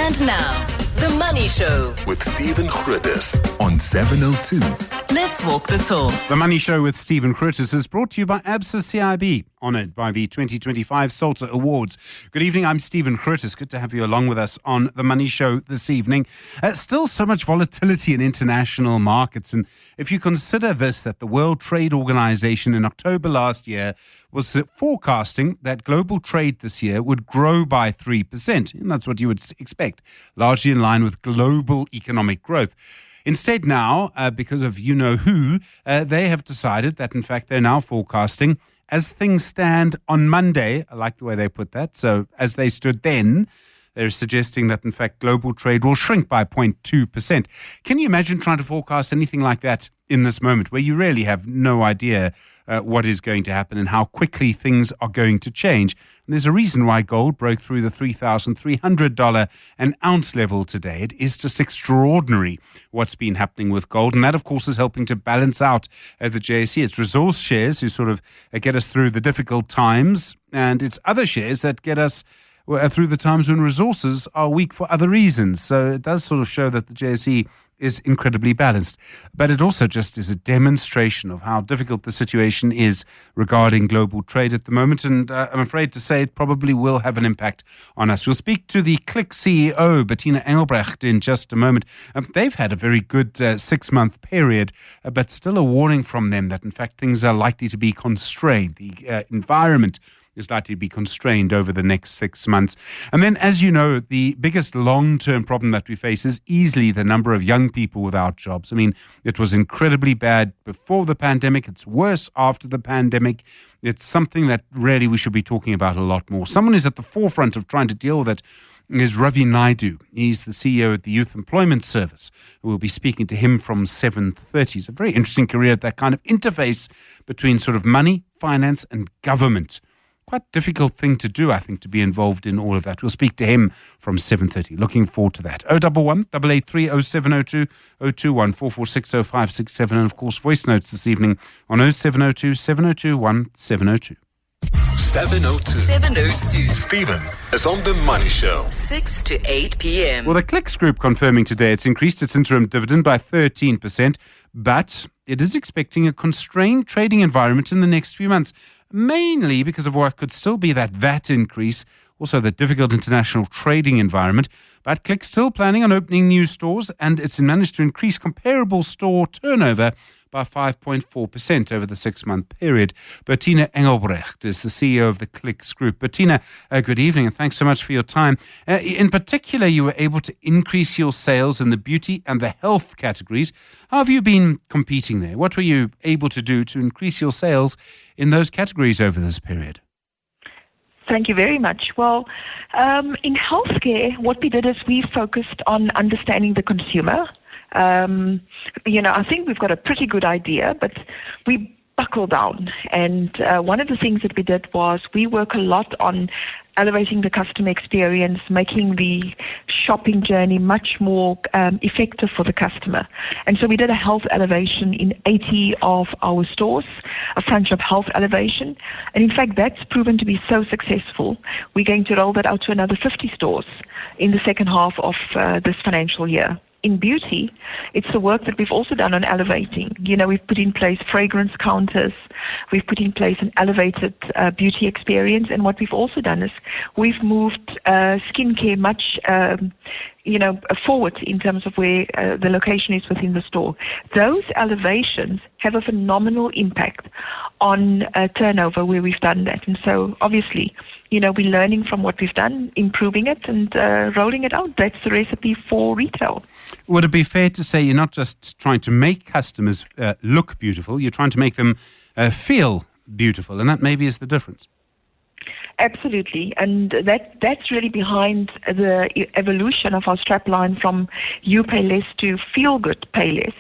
And now, The Money Show with Stephen Grootes on 702. Let's walk the talk. The Money Show with Stephen Grootes is brought to you by ABSA CIB, honoured by the 2025 Salter Awards. Good evening, I'm Stephen Grootes. Good to have you along with us on The Money Show this evening. Still so much volatility in international markets, and if you consider this, that the World Trade Organization in October last year was forecasting that global trade this year would grow by 3%, and that's what you would expect, largely in line with global economic growth. Instead now, because of you-know-who, they have decided that, in fact, they're now forecasting, as things stand on Monday, I like the way they put that, so as they stood then, they're suggesting that, in fact, global trade will shrink by 0.2%. Can you imagine trying to forecast anything like that in this moment, where you really have no idea what is going to happen and how quickly things are going to change? And there's a reason why gold broke through the $3,300 an ounce level today. It is just extraordinary what's been happening with gold. And that, of course, is helping to balance out the JSE. It's resource shares who sort of get us through the difficult times, and it's other shares that get us through the times when resources are weak for other reasons. So it does sort of show that the JSE is incredibly balanced. But it also just is a demonstration of how difficult the situation is regarding global trade at the moment. And I'm afraid to say it probably will have an impact on us. We'll speak to the Click CEO, Bettina Engelbrecht, in just a moment. They've had a very good 6-month period, but still a warning from them that, in fact, things are likely to be constrained. The environment is likely to be constrained over the next 6 months. And then, as you know, the biggest long-term problem that we face is easily the number of young people without jobs. I mean, it was incredibly bad before the pandemic. It's worse after the pandemic. It's something that really we should be talking about a lot more. Someone who's at the forefront of trying to deal with it is Ravi Naidu. He's the CEO at the Youth Employment Service. We'll be speaking to him from 7:30. It's a very interesting career at that kind of interface between sort of money, finance, and government. Quite difficult thing to do, I think, to be involved in all of that. We'll speak to him from 7:30. Looking forward to that. 011 883 0702 021 446 0567. And, of course, voice notes this evening on 0702 702 1702. 702. 702. Stephen is on The Money Show. 6 to 8 p.m. Well, the Clicks Group confirming today it's increased its interim dividend by 13%, but it is expecting a constrained trading environment in the next few months, mainly because of what could still be that VAT increase, also the difficult international trading environment. But Click's still planning on opening new stores, and it's managed to increase comparable store turnover by 5.4% over the 6-month period. Bettina Engelbrecht is the CEO of the Clicks Group. Bettina, good evening, and thanks so much for your time. In particular, you were able to increase your sales in the beauty and the health categories. How have you been competing there? What were you able to do to increase your sales in those categories over this period? Thank you very much. Well, in healthcare, what we did is we focused on understanding the consumer. I think we've got a pretty good idea, but we buckled down. And one of the things that we did was we work a lot on elevating the customer experience, making the shopping journey much more effective for the customer. And so we did a health elevation in 80 of our stores, a front shop health elevation. And in fact, that's proven to be so successful. We're going to roll that out to another 50 stores in the second half of this financial year. In beauty, it's the work that we've also done on elevating. We've put in place fragrance counters. We've put in place an elevated beauty experience. And what we've also done is we've moved skincare much, forward in terms of where the location is within the store. Those elevations have a phenomenal impact on turnover where we've done that. And so, obviously, we're learning from what we've done, improving it, and rolling it out. That's the recipe for retail. Would it be fair to say you're not just trying to make customers look beautiful, you're trying to make them feel beautiful, and that maybe is the difference? Absolutely, and that's really behind the evolution of our strapline from you pay less to feel good, pay less.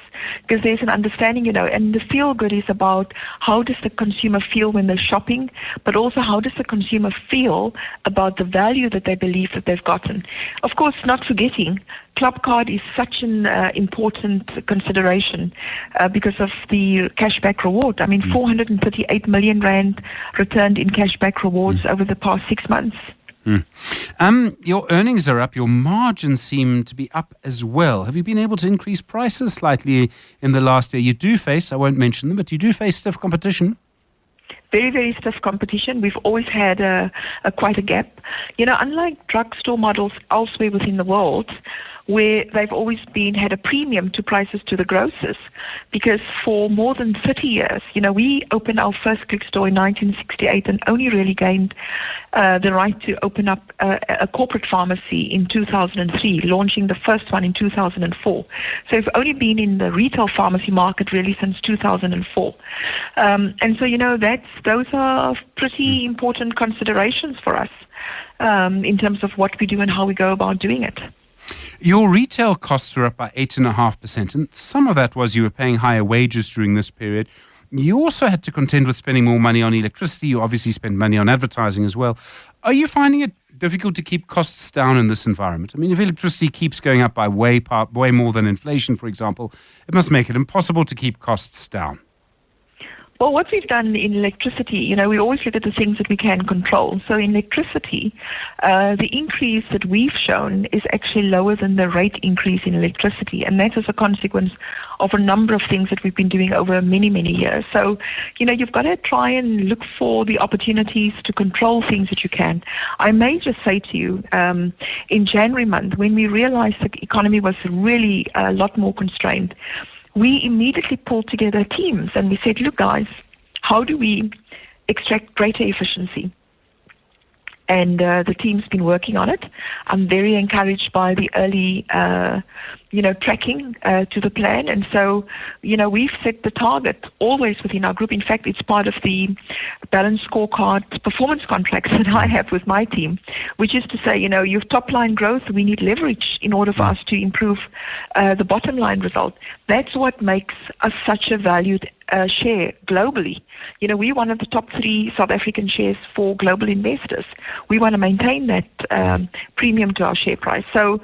Because there's an understanding, and the feel good is about how does the consumer feel when they're shopping, but also how does the consumer feel about the value that they believe that they've gotten. Of course, not forgetting, Club Card is such an important consideration because of the cashback reward. I mean, 438 million rand returned in cashback rewards over the past 6 months. Your earnings are up. Your margins seem to be up as well. Have you been able to increase prices slightly in the last year? You do face, I won't mention them, but you do face stiff competition. Very, very stiff competition. We've always had quite a gap. Unlike drugstore models elsewhere within the world, where they've always had a premium to prices to the grocers, because for more than 30 years, we opened our first Click store in 1968 and only really gained the right to open up a corporate pharmacy in 2003, launching the first one in 2004. So we've only been in the retail pharmacy market really since 2004. And so, those are pretty important considerations for us in terms of what we do and how we go about doing it. Your retail costs were up by 8.5%, and some of that was you were paying higher wages during this period. You also had to contend with spending more money on electricity. You obviously spend money on advertising as well. Are you finding it difficult to keep costs down in this environment? I mean, if electricity keeps going up by way more than inflation, for example, it must make it impossible to keep costs down. Well, what we've done in electricity, we always look at the things that we can control. So in electricity, the increase that we've shown is actually lower than the rate increase in electricity. And that is a consequence of a number of things that we've been doing over many, many years. So, you've got to try and look for the opportunities to control things that you can. I may just say to you, in January month, when we realized the economy was really a lot more constrained, we immediately pulled together teams and we said, look, guys, how do we extract greater efficiency? And the team's been working on it. I'm very encouraged by the early, tracking to the plan. And so, we've set the target always within our group. In fact, it's part of the balanced scorecard performance contracts that I have with my team, which is to say, you've top line growth, we need leverage in order for us to improve the bottom line result. That's what makes us such a valued share globally. We're one of the top 3 South African shares for global investors. We want to maintain that premium to our share price. So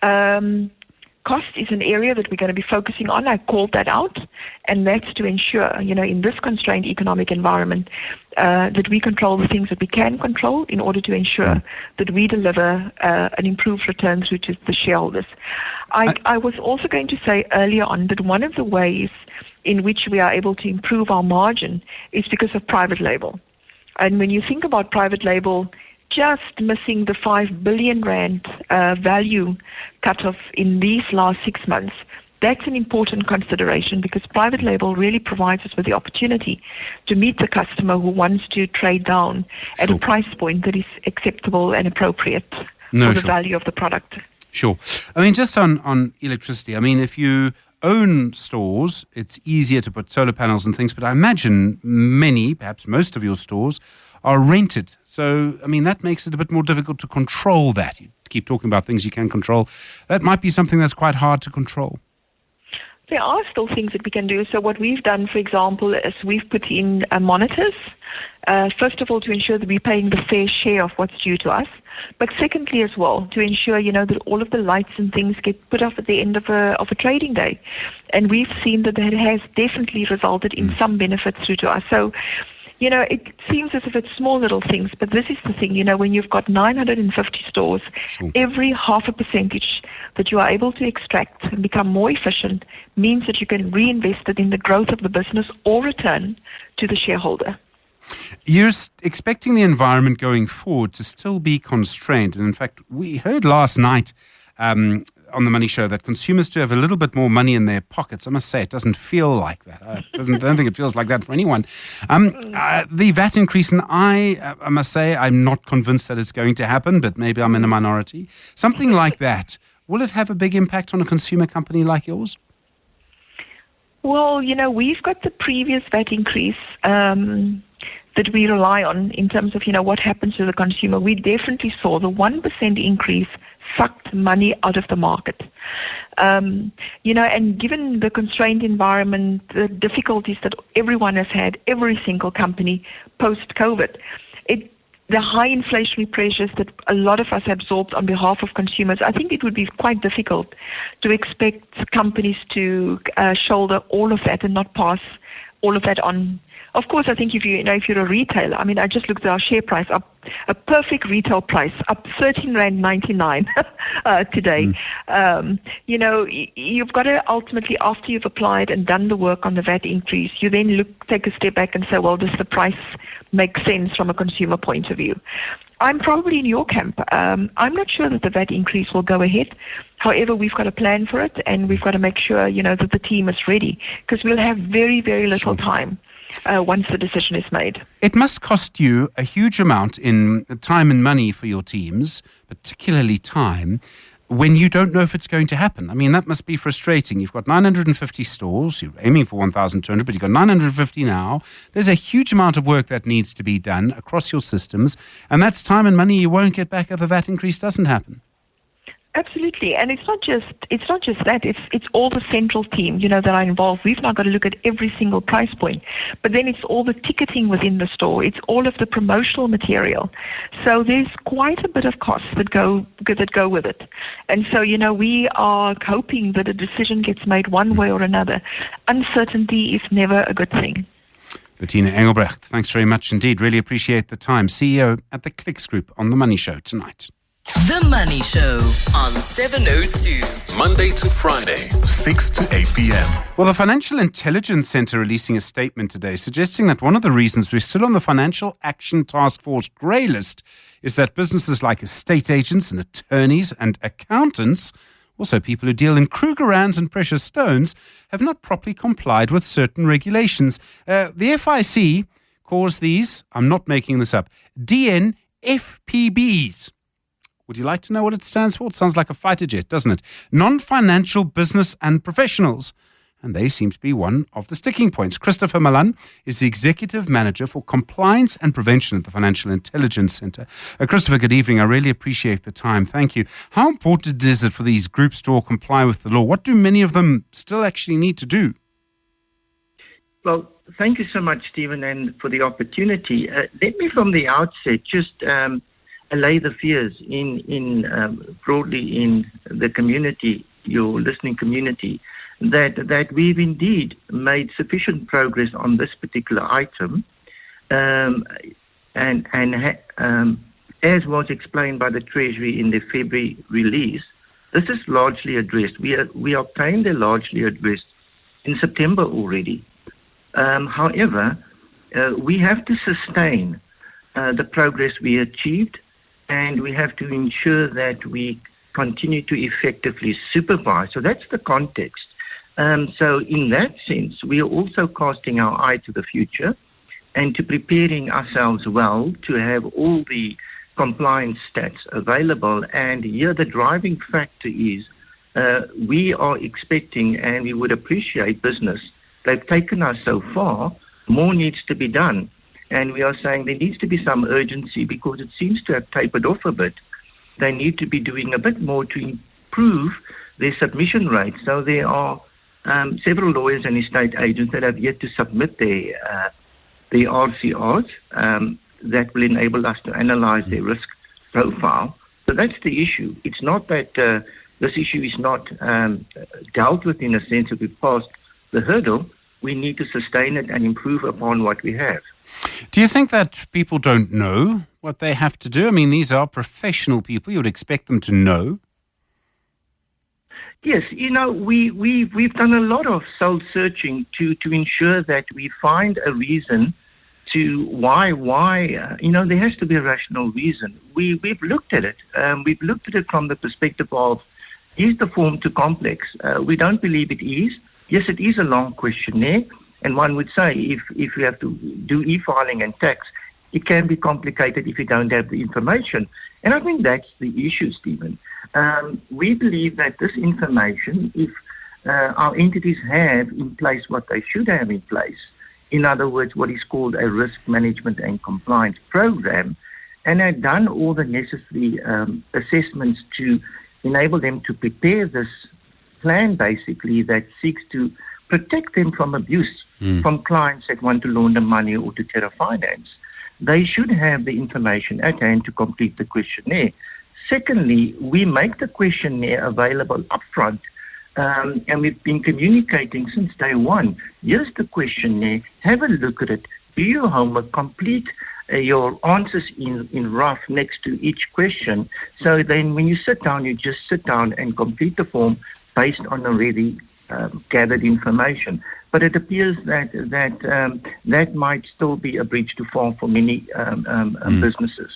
cost is an area that we're going to be focusing on. I called that out, and that's to ensure, in this constrained economic environment, that we control the things that we can control in order to ensure that we deliver an improved return through to the shareholders. I was also going to say earlier on that one of the ways in which we are able to improve our margin is because of private label. And when you think about private label, just missing the 5 billion rand value cutoff in these last 6 months, that's an important consideration because private label really provides us with the opportunity to meet the customer who wants to trade down at a price point that is acceptable and appropriate for the value of the product. Sure. I mean, just on electricity, I mean, if you own stores, it's easier to put solar panels and things, but I imagine many, perhaps most of your stores, are rented. So, I mean, that makes it a bit more difficult to control that. You keep talking about things you can control. That might be something that's quite hard to control. There are still things that we can do. So what we've done, for example, is we've put in monitors, first of all, to ensure that we're paying the fair share of what's due to us. But secondly as well, to ensure, that all of the lights and things get put off at the end of a trading day. And we've seen that has definitely resulted in some benefits through to us. So, it seems as if it's small little things, but this is the thing, when you've got 950 stores, every 0.5% that you are able to extract and become more efficient means that you can reinvest it in the growth of the business or return to the shareholder. You're expecting the environment going forward to still be constrained. And in fact, we heard last night on the Money Show that consumers do have a little bit more money in their pockets. I must say, it doesn't feel like that. I don't think it feels like that for anyone. The VAT increase, and I must say, I'm not convinced that it's going to happen, but maybe I'm in a minority. Something like that, will it have a big impact on a consumer company like yours? Well, we've got the previous VAT increase that we rely on in terms of, what happens to the consumer. We definitely saw the 1% increase sucked money out of the market. And given the constrained environment, the difficulties that everyone has had, every single company post-COVID, the high inflationary pressures that a lot of us absorbed on behalf of consumers, I think it would be quite difficult to expect companies to shoulder all of that and not pass all of that on of course, I think if you're a retailer, I mean, I just looked at our share price up, a perfect retail price, up R13.99 today. You've got to ultimately, after you've applied and done the work on the VAT increase, you then take a step back and say, well, does the price make sense from a consumer point of view? I'm probably in your camp. I'm not sure that the VAT increase will go ahead. However, we've got a plan for it, and we've got to make sure, that the team is ready, because we'll have very, very little time once the decision is made. It must cost you a huge amount in time and money for your teams, particularly time, when you don't know if it's going to happen. I mean, that must be frustrating. You've got 950 stores. You're aiming for 1,200, but you've got 950 now. There's a huge amount of work that needs to be done across your systems, and that's time and money you won't get back if the VAT increase doesn't happen. Absolutely, and it's not just that. It's all the central team, that are involved. We've now got to look at every single price point, but then it's all the ticketing within the store. It's all of the promotional material. So there's quite a bit of costs that go with it, and so we are hoping that a decision gets made one way or another. Uncertainty is never a good thing. Bettina Engelbrecht, thanks very much indeed. Really appreciate the time. CEO at the Clicks Group on The Money Show tonight. The Money Show on 702. Monday to Friday, 6 to 8 p.m. Well, the Financial Intelligence Centre releasing a statement today suggesting that one of the reasons we're still on the Financial Action Task Force grey list is that businesses like estate agents and attorneys and accountants, also people who deal in Krugerrands and precious stones, have not properly complied with certain regulations. The FIC calls these, I'm not making this up, DNFPBs. Would you like to know what it stands for? It sounds like a fighter jet, doesn't it? Non-financial business and professionals. And they seem to be one of the sticking points. Christopher Malan is the Executive Manager for Compliance and Prevention at the Financial Intelligence Centre. Christopher, good evening. I really appreciate the time. Thank you. How important is it for these groups to all comply with the law? What do many of them still actually need to do? Well, thank you so much, Stephen, and for the opportunity. Let me from the outset just allay the fears in broadly in the community, your listening community, that we've indeed made sufficient progress on this particular item, and as was explained by the Treasury in the February release, this is largely addressed. We obtained a largely addressed in September already. However, we have to sustain the progress we achieved, and we have to ensure that we continue to effectively supervise. So that's the context. So in that sense, we are also casting our eye to the future and to preparing ourselves well to have all the compliance stats available. And here the driving factor is we are expecting, and we would appreciate business. They've taken us so far. More needs to be done. And we are saying there needs to be some urgency because it seems to have tapered off a bit. They need to be doing a bit more to improve their submission rate. So there are several lawyers and estate agents that have yet to submit their RCRs that will enable us to analyze their risk profile. So that's the issue. It's not that this issue is not dealt with in a sense that we've passed the hurdle. We need to sustain it and improve upon what we have. Do you think that people don't know what they have to do? I mean, these are professional people. You would expect them to know. Yes, we've done a lot of soul searching to ensure that we find a reason to why there has to be a rational reason. We've looked at it. We've looked at it from the perspective of, is the form too complex? We don't believe it is. Yes, it is a long questionnaire, and one would say if you have to do e-filing and tax, it can be complicated if you don't have the information. And I think that's the issue, Stephen. We believe that this information, if our entities have in place what they should have in place, in other words, what is called a risk management and compliance program, and have done all the necessary assessments to enable them to prepare this plan, basically, that seeks to protect them from abuse from clients that want to launder money or to terror finance. They should have the information at hand to complete the questionnaire. Secondly, we make the questionnaire available upfront, and we've been communicating since day one. Here's the questionnaire. Have a look at it. do your homework, complete your answers in rough next to each question. So then when you sit down, you just sit down and complete the form based on already gathered information. But it appears that might still be a bridge too far for many businesses.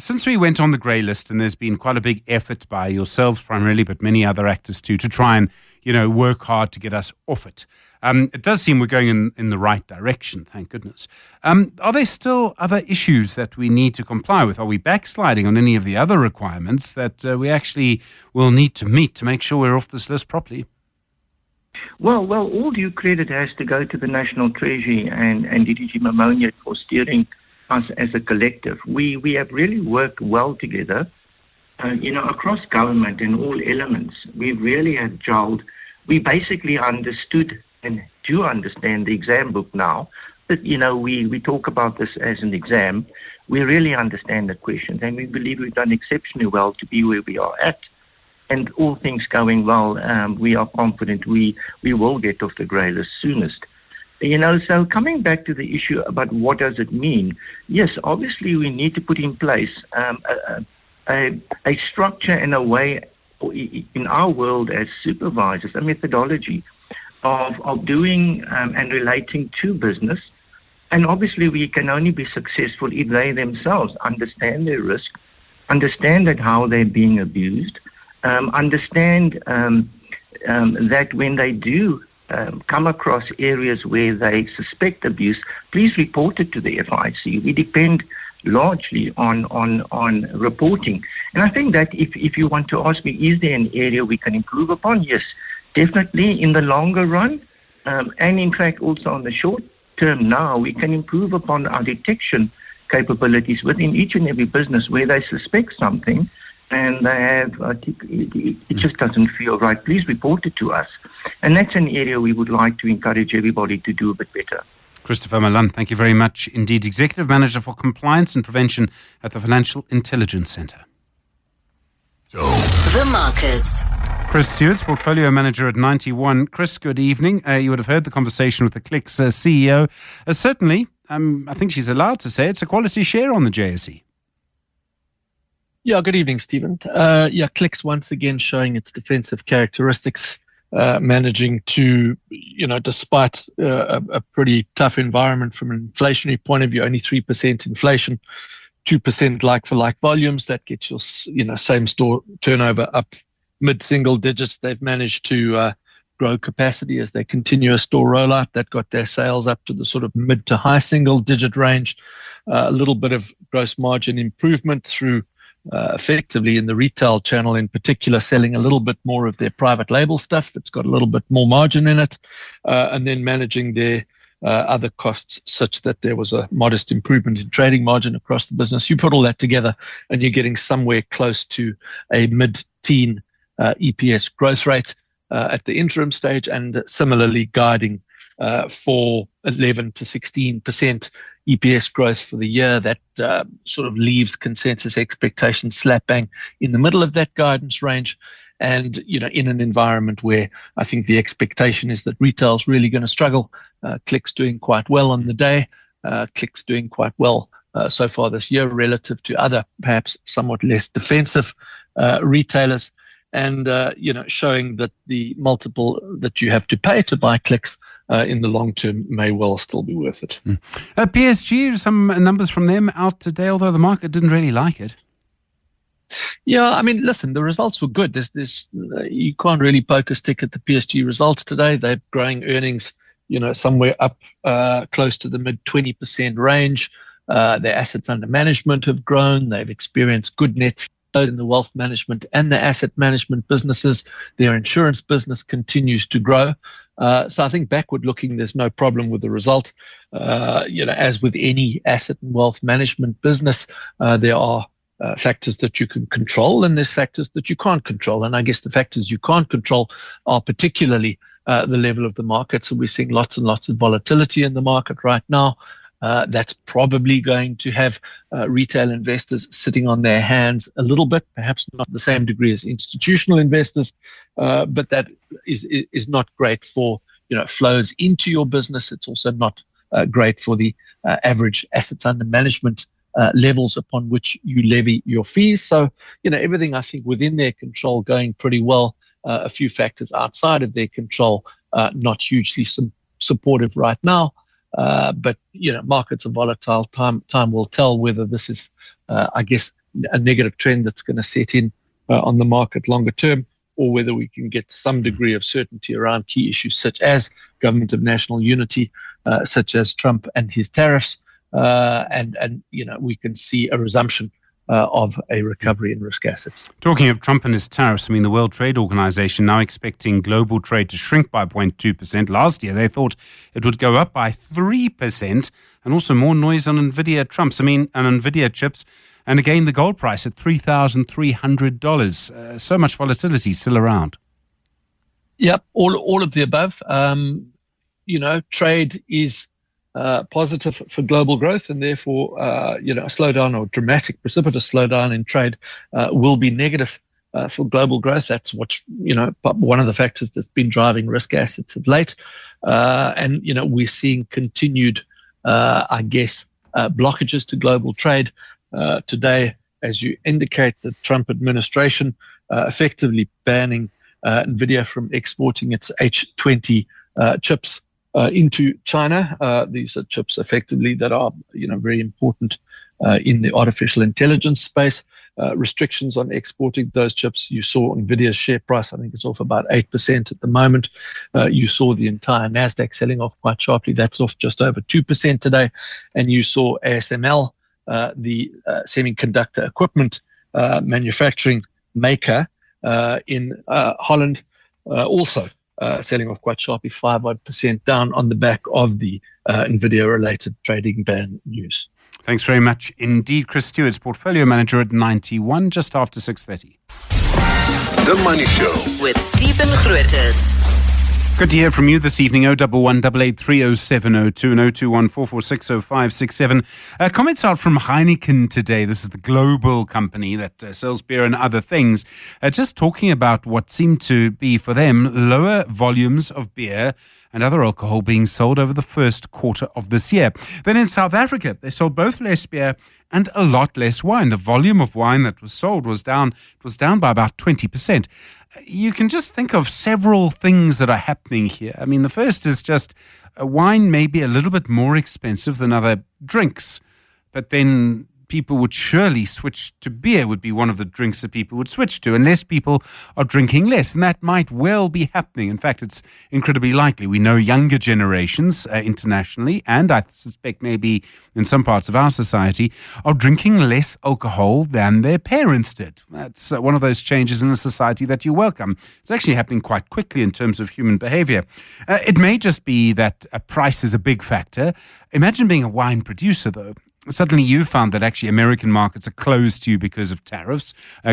Since we went on the grey list, and there's been quite a big effort by yourselves primarily, but many other actors too, to try and work hard to get us off it. It does seem we're going in the right direction, thank goodness. Are there still other issues that we need to comply with? Are we backsliding on any of the other requirements that we actually will need to meet to make sure we're off this list properly? Well, all due credit has to go to the National Treasury and DDG Mammonia for steering us as a collective. We have really worked well together, across government and all elements. We really have gelled. We basically understood and do understand the exam book now. But, we talk about this as an exam. We really understand the questions, and we believe we've done exceptionally well to be where we are at. And all things going well, we are confident we will get off the grey list soonest. So coming back to the issue about what does it mean, yes, obviously we need to put in place a structure and a way in our world as supervisors, a methodology of doing and relating to business. And obviously we can only be successful if they themselves understand their risk, understand that how they're being abused, understand that when they do come across areas where they suspect abuse, please report it to the FIC. We depend largely on reporting. And I think that if you want to ask me, is there an area we can improve upon? Yes, definitely in the longer run. And in fact, also on the short term now, we can improve upon our detection capabilities within each and every business where they suspect something and they have, it just doesn't feel right. Please report it to us. And that's an area we would like to encourage everybody to do a bit better. Christopher Malan, thank you very much indeed. Executive Manager for Compliance and Prevention at the Financial Intelligence Centre. The markets. Chris Stewart's Portfolio Manager at 91. Chris, good evening. You would have heard the conversation with the Clicks CEO. Certainly, I think she's allowed to say it's a quality share on the JSE. Yeah, good evening, Stephen. Clicks once again showing its defensive characteristics, managing to, despite a pretty tough environment from an inflationary point of view, only 3% inflation, 2% like-for-like volumes, that gets your, same-store turnover up mid-single digits. They've managed to grow capacity as they continue a store rollout. That got their sales up to the sort of mid to high single-digit range. A little bit of gross margin improvement through effectively in the retail channel in particular, selling a little bit more of their private label stuff that's got a little bit more margin in it, and then managing their other costs such that there was a modest improvement in trading margin across the business. You put all that together and you're getting somewhere close to a mid-teen EPS growth rate at the interim stage, and similarly guiding for 11 to 16% EPS growth for the year. That sort of leaves consensus expectations slap bang in the middle of that guidance range. And, in an environment where I think the expectation is that retail's really going to struggle. Clicks doing quite well on the day. Clicks doing quite well so far this year relative to other, perhaps somewhat less defensive retailers. And, showing that the multiple that you have to pay to buy Clicks in the long term may well still be worth it. PSG, some numbers from them out today, although the market didn't really like it. Yeah, I mean, listen, the results were good. You can't really poke a stick at the PSG results today. They're growing earnings, somewhere up close to the mid 20% range. Their assets under management have grown. They've experienced good net flows in the wealth management and the asset management businesses. Their insurance business continues to grow. So I think backward looking, there's no problem with the result. As with any asset and wealth management business, there are factors that you can control and there's factors that you can't control. And I guess the factors you can't control are particularly the level of the market. So we're seeing lots and lots of volatility in the market right now. That's probably going to have retail investors sitting on their hands a little bit, perhaps not the same degree as institutional investors, but that is not great for flows into your business. It's also not great for the average assets under management levels upon which you levy your fees. So, everything I think within their control going pretty well. A few factors outside of their control, not hugely supportive right now. But, markets are volatile. Time will tell whether this is, I guess, a negative trend that's going to set in on the market longer term, or whether we can get some degree of certainty around key issues such as government of national unity, such as Trump and his tariffs, and we can see a resumption of a recovery in risk assets. Talking of Trump and his tariffs, the World Trade Organization now expecting global trade to shrink by 0.2%. Last year, they thought it would go up by 3%, and also more noise on NVIDIA NVIDIA chips. And again, the gold price at $3,300. So much volatility still around. Yep, all of the above. Trade is positive for global growth, and therefore, a slowdown or dramatic, precipitous slowdown in trade will be negative for global growth. That's what's, one of the factors that's been driving risk assets of late. And we're seeing continued, blockages to global trade. Today, as you indicate, the Trump administration effectively banning NVIDIA from exporting its H20 chips into China. These are chips effectively that are, very important in the artificial intelligence space. Restrictions on exporting those chips. You saw NVIDIA's share price, I think it's off about 8% at the moment. You saw the entire NASDAQ selling off quite sharply. That's off just over 2% today. And you saw ASML, the semiconductor equipment manufacturing maker in Holland, also selling off quite sharply, 5% down on the back of the NVIDIA-related trading ban news. Thanks very much indeed. Chris Stewart's portfolio manager at 91, just after 6:30. The Money Show with Stephen Grootes. Good to hear from you this evening. 011-883-0702 and 021-446-0567. Comments out from Heineken today. This is the global company that sells beer and other things. Just talking about what seemed to be for them lower volumes of beer and other alcohol being sold over the first quarter of this year. Then in South Africa, they sold both less beer and a lot less wine. The volume of wine that was sold was down. It was down by about 20%. You can just think of several things that are happening here. The first is just wine may be a little bit more expensive than other drinks, but then people would surely switch to beer, would be one of the drinks that people would switch to, unless people are drinking less. And that might well be happening. In fact, it's incredibly likely. We know younger generations internationally, and I suspect maybe in some parts of our society, are drinking less alcohol than their parents did. That's one of those changes in the society that you welcome. It's actually happening quite quickly in terms of human behavior. It may just be that price is a big factor. Imagine being a wine producer, though. Suddenly you found that actually American markets are closed to you because of tariffs.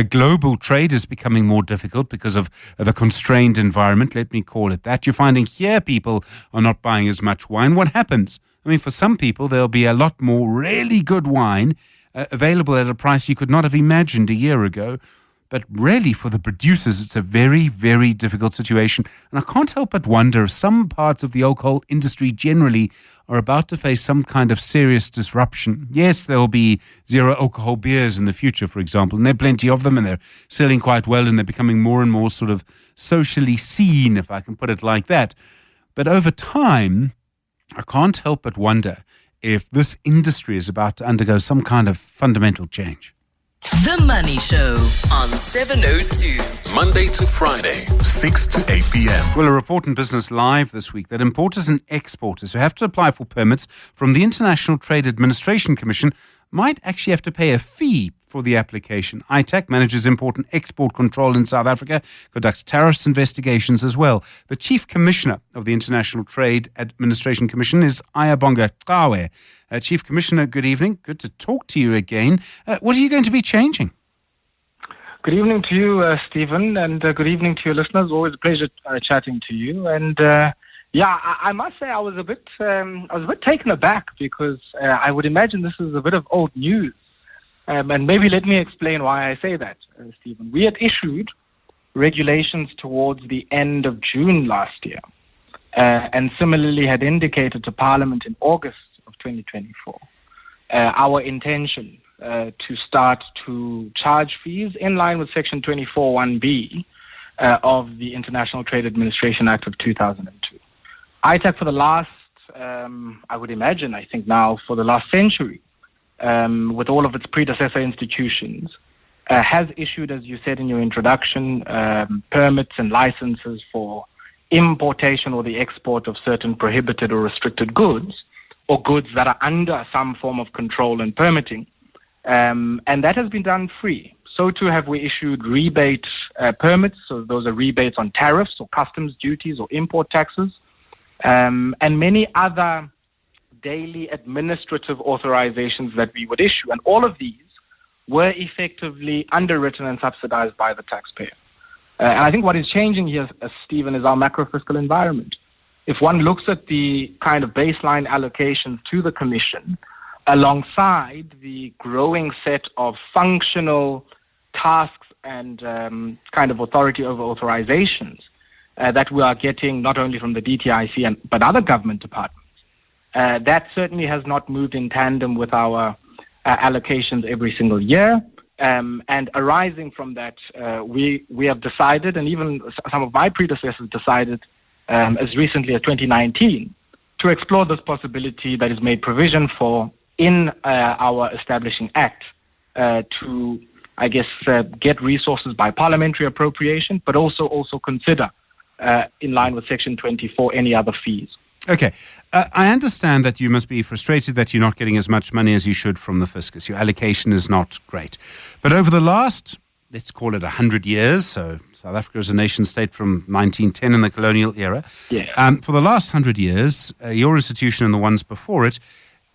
Global trade is becoming more difficult because of the constrained environment, let me call it that. You're finding here people are not buying as much wine. What happens? For some people, there'll be a lot more really good wine available at a price you could not have imagined a year ago. But really, for the producers, it's a very, very difficult situation. And I can't help but wonder if some parts of the alcohol industry generally are about to face some kind of serious disruption. Yes, there will be zero alcohol beers in the future, for example, and there are plenty of them, and they're selling quite well, and they're becoming more and more sort of socially seen, if I can put it like that. But over time, I can't help but wonder if this industry is about to undergo some kind of fundamental change. The Money Show on 702. Monday to Friday, 6 to 8 p.m. Well, a report in Business Live this week that importers and exporters who have to apply for permits from the International Trade Administration Commission might actually have to pay a fee for the application. Itac manages import and export control in South Africa, conducts tariffs investigations as well. The Chief Commissioner of the International Trade Administration Commission is Ayabonga Cawe. Chief Commissioner, good evening. Good to talk to you again. What are you going to be changing? Good evening to you, Stephen, and good evening to your listeners. Always a pleasure chatting to you. And I must say I was a bit taken aback because I would imagine this is a bit of old news. And maybe let me explain why I say that, Stephen. We had issued regulations towards the end of June last year. and similarly had indicated to Parliament in August of 2024 our intention to start to charge fees in line with Section 24(1)(b) of the International Trade Administration Act of 2002. Itac for the last, I would imagine, I think now for the last century, with all of its predecessor institutions, has issued, as you said in your introduction, permits and licenses for importation or the export of certain prohibited or restricted goods, or goods that are under some form of control and permitting. And that has been done free. So too have we issued rebate permits. So those are rebates on tariffs or customs duties or import taxes, and many other daily administrative authorizations that we would issue. And all of these were effectively underwritten and subsidized by the taxpayer. And I think what is changing here, Stephen, is our macro-fiscal environment. If one looks at the kind of baseline allocations to the Commission, alongside the growing set of functional tasks and kind of authority over authorizations that we are getting not only from the DTIC but other government departments, that certainly has not moved in tandem with our allocations every single year. And arising from that, we have decided, and even some of my predecessors decided as recently as 2019, to explore this possibility that is made provision for in our establishing act to, I guess, get resources by parliamentary appropriation, but also consider, in line with Section 24, any other fees. Okay. I understand that you must be frustrated that you're not getting as much money as you should from the fiscus. Your allocation is not great. But over the last, let's call it 100 years, so South Africa is a nation state from 1910 in the colonial era. Yeah. For the last 100 years, your institution and the ones before it,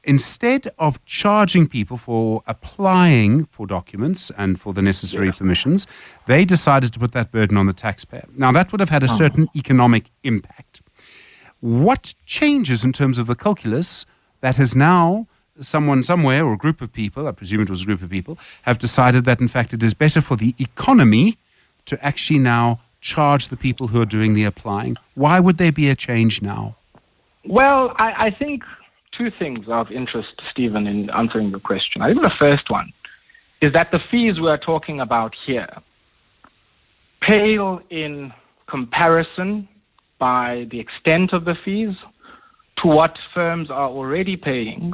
instead of charging people for applying for documents and for the necessary permissions, they decided to put that burden on the taxpayer. Now, that would have had a certain economic impact. What changes in terms of the calculus that has now someone somewhere or a group of people, I presume it was a group of people, have decided that in fact it is better for the economy to actually now charge the people who are doing the applying? Why would there be a change now? Well, I think two things are of interest, Stephen, in answering your question. I think the first one is that the fees we are talking about here pale in comparison by the extent of the fees to what firms are already paying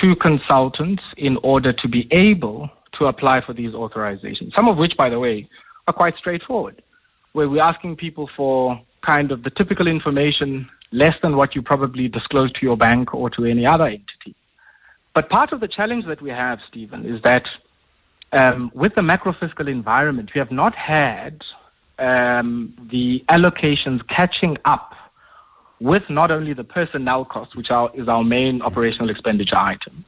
to consultants in order to be able to apply for these authorizations, some of which, by the way, are quite straightforward, where we're asking people for kind of the typical information less than what you probably disclose to your bank or to any other entity. But part of the challenge that we have, Stephen, is that with the macro-fiscal environment, we have not had the allocations catching up with not only the personnel costs, which is our main operational expenditure item.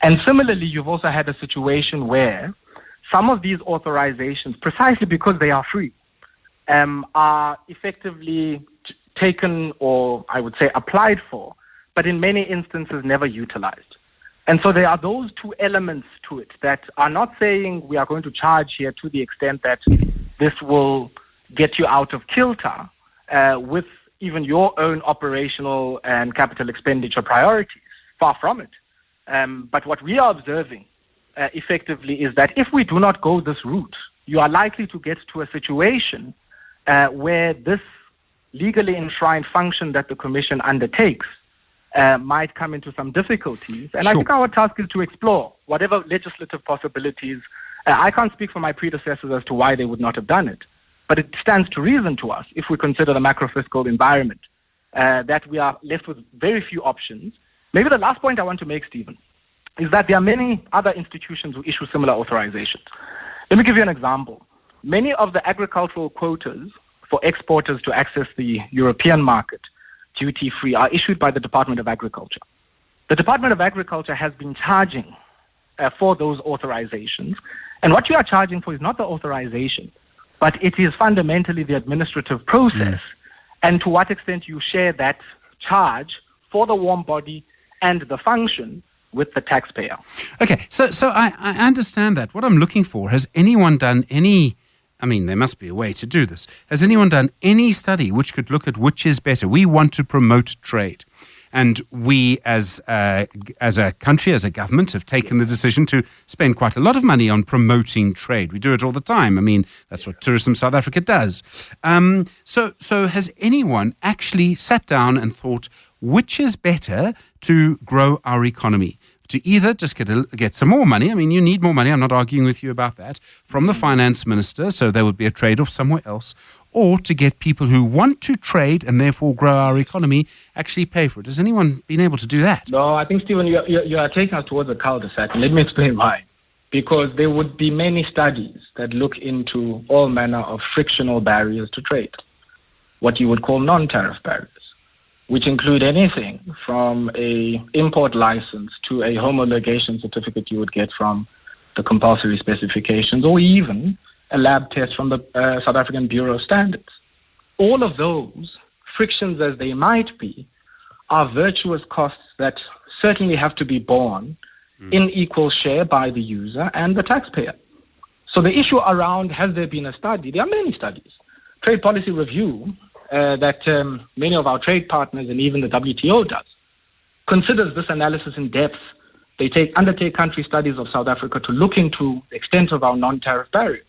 And similarly, you've also had a situation where some of these authorizations, precisely because they are free, are effectively taken, or I would say applied for, but in many instances never utilized. And so there are those two elements to it that are not saying we are going to charge here to the extent that this will get you out of kilter with even your own operational and capital expenditure priorities. Far from it. But what we are observing effectively is that if we do not go this route, you are likely to get to a situation where this legally enshrined function that the Commission undertakes might come into some difficulties. And I think our task is to explore whatever legislative possibilities. I can't speak for my predecessors as to why they would not have done it, but it stands to reason to us, if we consider the macro-fiscal environment, that we are left with very few options. Maybe the last point I want to make, Stephen, is that there are many other institutions who issue similar authorizations. Let me give you an example. Many of the agricultural quotas for exporters to access the European market duty-free are issued by the Department of Agriculture. The Department of Agriculture has been charging for those authorizations. And what you are charging for is not the authorization, but it is fundamentally the administrative process and to what extent you share that charge for the warm body and the function with the taxpayer. Okay, so I understand that. What I'm looking for, has anyone done any I mean, there must be a way to do this. Has anyone done any study which could look at which is better? We want to promote trade. And we, as a country, as a government, have taken the decision to spend quite a lot of money on promoting trade. We do it all the time. I mean, that's what Tourism South Africa does. So has anyone actually sat down and thought, which is better to grow our economy? To either just get some more money, I mean, you need more money, I'm not arguing with you about that, from the finance minister, so there would be a trade-off somewhere else, or to get people who want to trade and therefore grow our economy actually pay for it. Has anyone been able to do that? No, I think, Stephen, you are taking us towards a cul-de-sac. Let me explain why. Because there would be many studies that look into all manner of frictional barriers to trade, what you would call non-tariff barriers, which include anything from a import license to a homologation certificate you would get from the compulsory specifications, or even a lab test from the South African Bureau of Standards. All of those, frictions as they might be, are virtuous costs that certainly have to be borne in equal share by the user and the taxpayer. So the issue around, has there been a study? There are many studies. Trade Policy Review, that many of our trade partners and even the WTO does, considers this analysis in depth. They undertake country studies of South Africa to look into the extent of our non-tariff barriers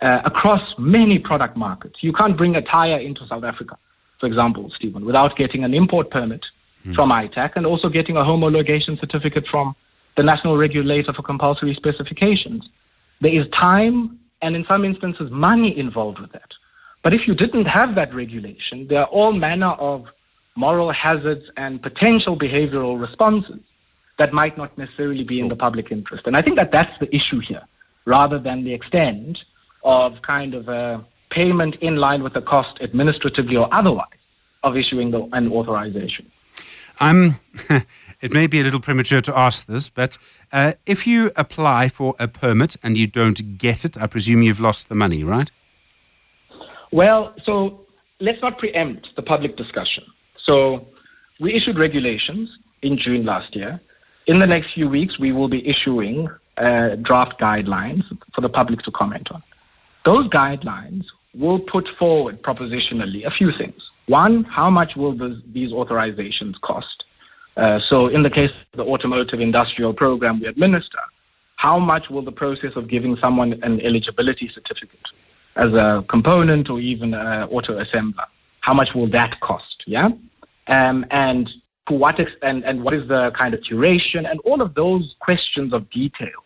across many product markets. You can't bring a tire into South Africa, for example, Stephen, without getting an import permit from Itac and also getting a homologation certificate from the National Regulator for Compulsory Specifications. There is time and in some instances money involved with that. But if you didn't have that regulation, there are all manner of moral hazards and potential behavioral responses that might not necessarily be in the public interest. And I think that that's the issue here, rather than the extent of kind of a payment in line with the cost administratively or otherwise of issuing an authorization. It may be a little premature to ask this, but if you apply for a permit and you don't get it, I presume you've lost the money, right? Well, so let's not preempt the public discussion. So we issued regulations in June last year. In the next few weeks, we will be issuing draft guidelines for the public to comment on. Those guidelines will put forward propositionally a few things. One, how much will these authorizations cost? So in the case of the automotive industrial program we administer, how much will the process of giving someone an eligibility certificate as a component or even an auto assembler, how much will that cost? Yeah, and to what and what is the kind of duration, and all of those questions of detail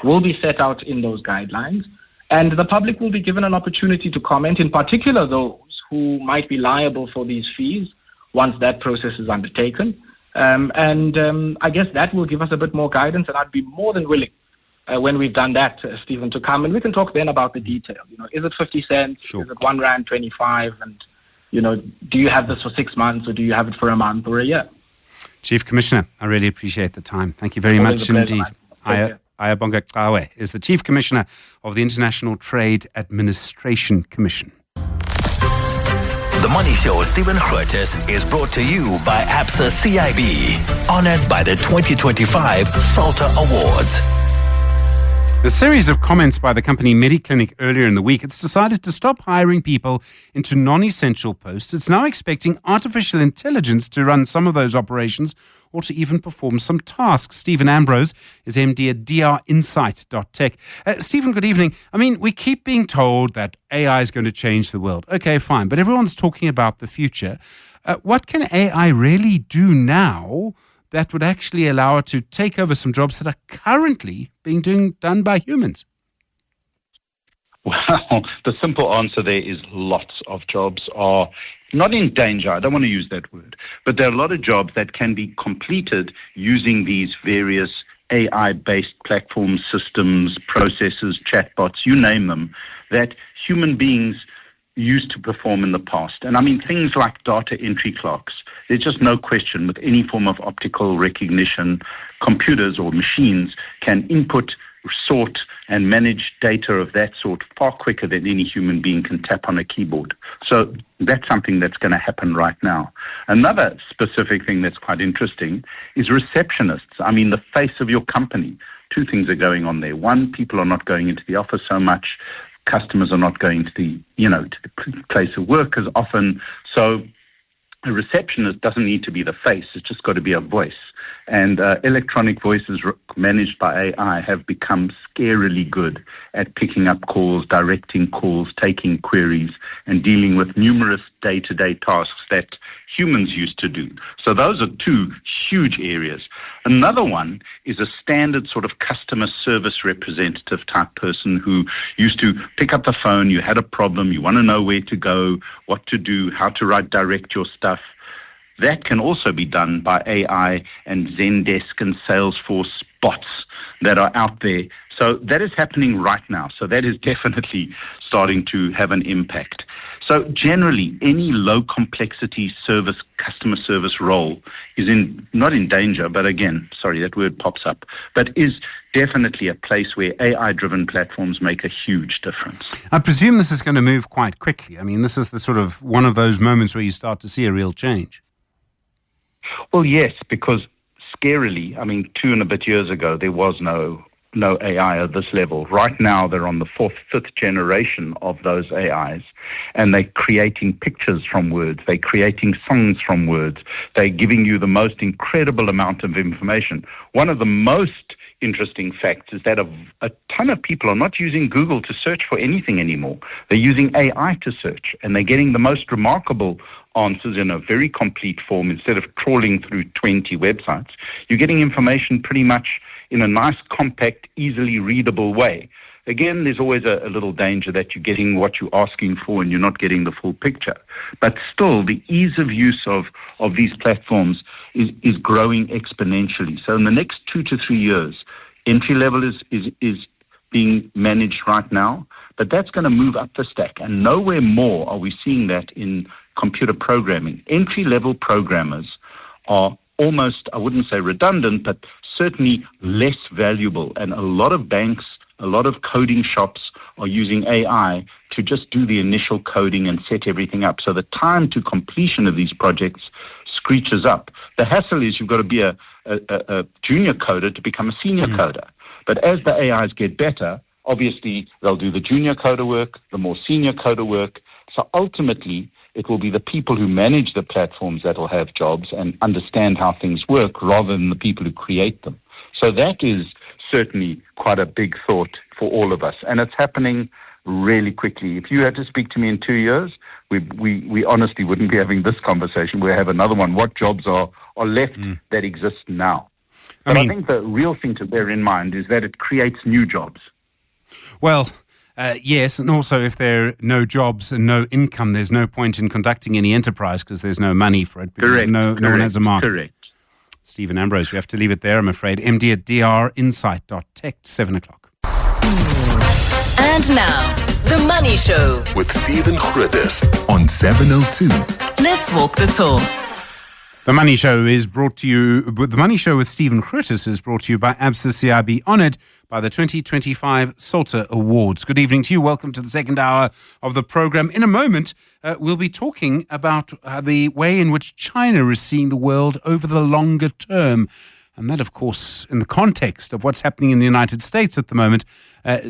will be set out in those guidelines, and the public will be given an opportunity to comment, in particular those who might be liable for these fees once that process is undertaken. I guess that will give us a bit more guidance, and I'd be more than willing when we've done that, Stephen, to come, and we can talk then about the detail. You know, is it 50 cents? Sure. Is it R1.25? And, you know, do you have this for 6 months, or do you have it for a month or a year? Chief Commissioner, I really appreciate the time. Thank you very much indeed. Ayabonga Cawe is the Chief Commissioner of the International Trade Administration Commission. The Money Show, Stephen Grootes, is brought to you by ABSA CIB, honored by the 2025 Salter Awards. A series of comments by the company MediClinic earlier in the week, it's decided to stop hiring people into non-essential posts. It's now expecting artificial intelligence to run some of those operations or to even perform some tasks. Stephen Ambrose is MD at drinsight.tech. Stephen, good evening. I mean, we keep being told that AI is going to change the world. Okay, fine. But everyone's talking about the future. What can AI really do now that would actually allow it to take over some jobs that are currently being done by humans? Well, the simple answer there is lots of jobs are not in danger. I don't want to use that word, but there are a lot of jobs that can be completed using these various AI-based platforms, systems, processes, chatbots, you name them, that human beings used to perform in the past. And I mean, things like data entry clerks. There's just no question with any form of optical recognition, computers or machines can input, sort, and manage data of that sort far quicker than any human being can tap on a keyboard. So that's something that's going to happen right now. Another specific thing that's quite interesting is receptionists. I mean, the face of your company. Two things are going on there. One, people are not going into the office so much. Customers are not going to the place of work as often. So a receptionist doesn't need to be the face. It's just got to be a voice. And electronic voices managed by AI have become scarily good at picking up calls, directing calls, taking queries, and dealing with numerous day-to-day tasks that humans used to do. So those are two huge areas. Another one is a standard sort of customer service representative type person who used to pick up the phone, you had a problem, you want to know where to go, what to do, how to direct your stuff. That can also be done by AI and Zendesk and Salesforce bots that are out there. So that is happening right now. So that is definitely starting to have an impact. So generally, any low complexity customer service role is not in danger, but again, sorry, that word pops up, but is definitely a place where AI-driven platforms make a huge difference. I presume this is going to move quite quickly. I mean, this is the sort of one of those moments where you start to see a real change. Well, yes, because scarily, 2 and a bit years ago, there was no AI at this level. Right now, they're on the 4th, 5th generation of those AIs, and they're creating pictures from words. They're creating songs from words. They're giving you the most incredible amount of information. One of the most interesting facts is that a ton of people are not using Google to search for anything anymore. They're using AI to search, and they're getting the most remarkable answers in a very complete form. Instead of trawling through 20 websites, you're getting information pretty much in a nice, compact, easily readable way. Again, there's always a little danger that you're getting what you're asking for and you're not getting the full picture. But still, the ease of use of these platforms is growing exponentially. So in the next 2 to 3 years, entry level is being managed right now, but that's going to move up the stack. And nowhere more are we seeing that in computer programming. Entry-level programmers are almost, I wouldn't say redundant, but certainly less valuable. And a lot of banks, a lot of coding shops are using AI to just do the initial coding and set everything up. So the time to completion of these projects screeches up. The hassle is you've got to be a junior coder to become a senior coder. But as the AIs get better, obviously they'll do the junior coder work, the more senior coder work. So ultimately, it will be the people who manage the platforms that will have jobs and understand how things work rather than the people who create them. So that is certainly quite a big thought for all of us. And it's happening really quickly. If you had to speak to me in 2 years, we honestly wouldn't be having this conversation. We'll have another one. What jobs are left that exist now? But I think the real thing to bear in mind is that it creates new jobs. Well, yes, and also if there are no jobs and no income, there's no point in conducting any enterprise because there's no money for it. Because no one has a market. Correct. Stephen Ambrose, we have to leave it there, I'm afraid. MD at drinsight.tech, 7 o'clock. And now, The Money Show with Stephen Grootes on 702. Let's walk the talk. The Money Show is brought to you. The Money Show with Stephen Grootes is brought to you by ABSA CIB, honoured by the 2025 Salter Awards. Good evening to you. Welcome to the second hour of the program. In a moment, we'll be talking about the way in which China is seeing the world over the longer term. And that, of course, in the context of what's happening in the United States at the moment,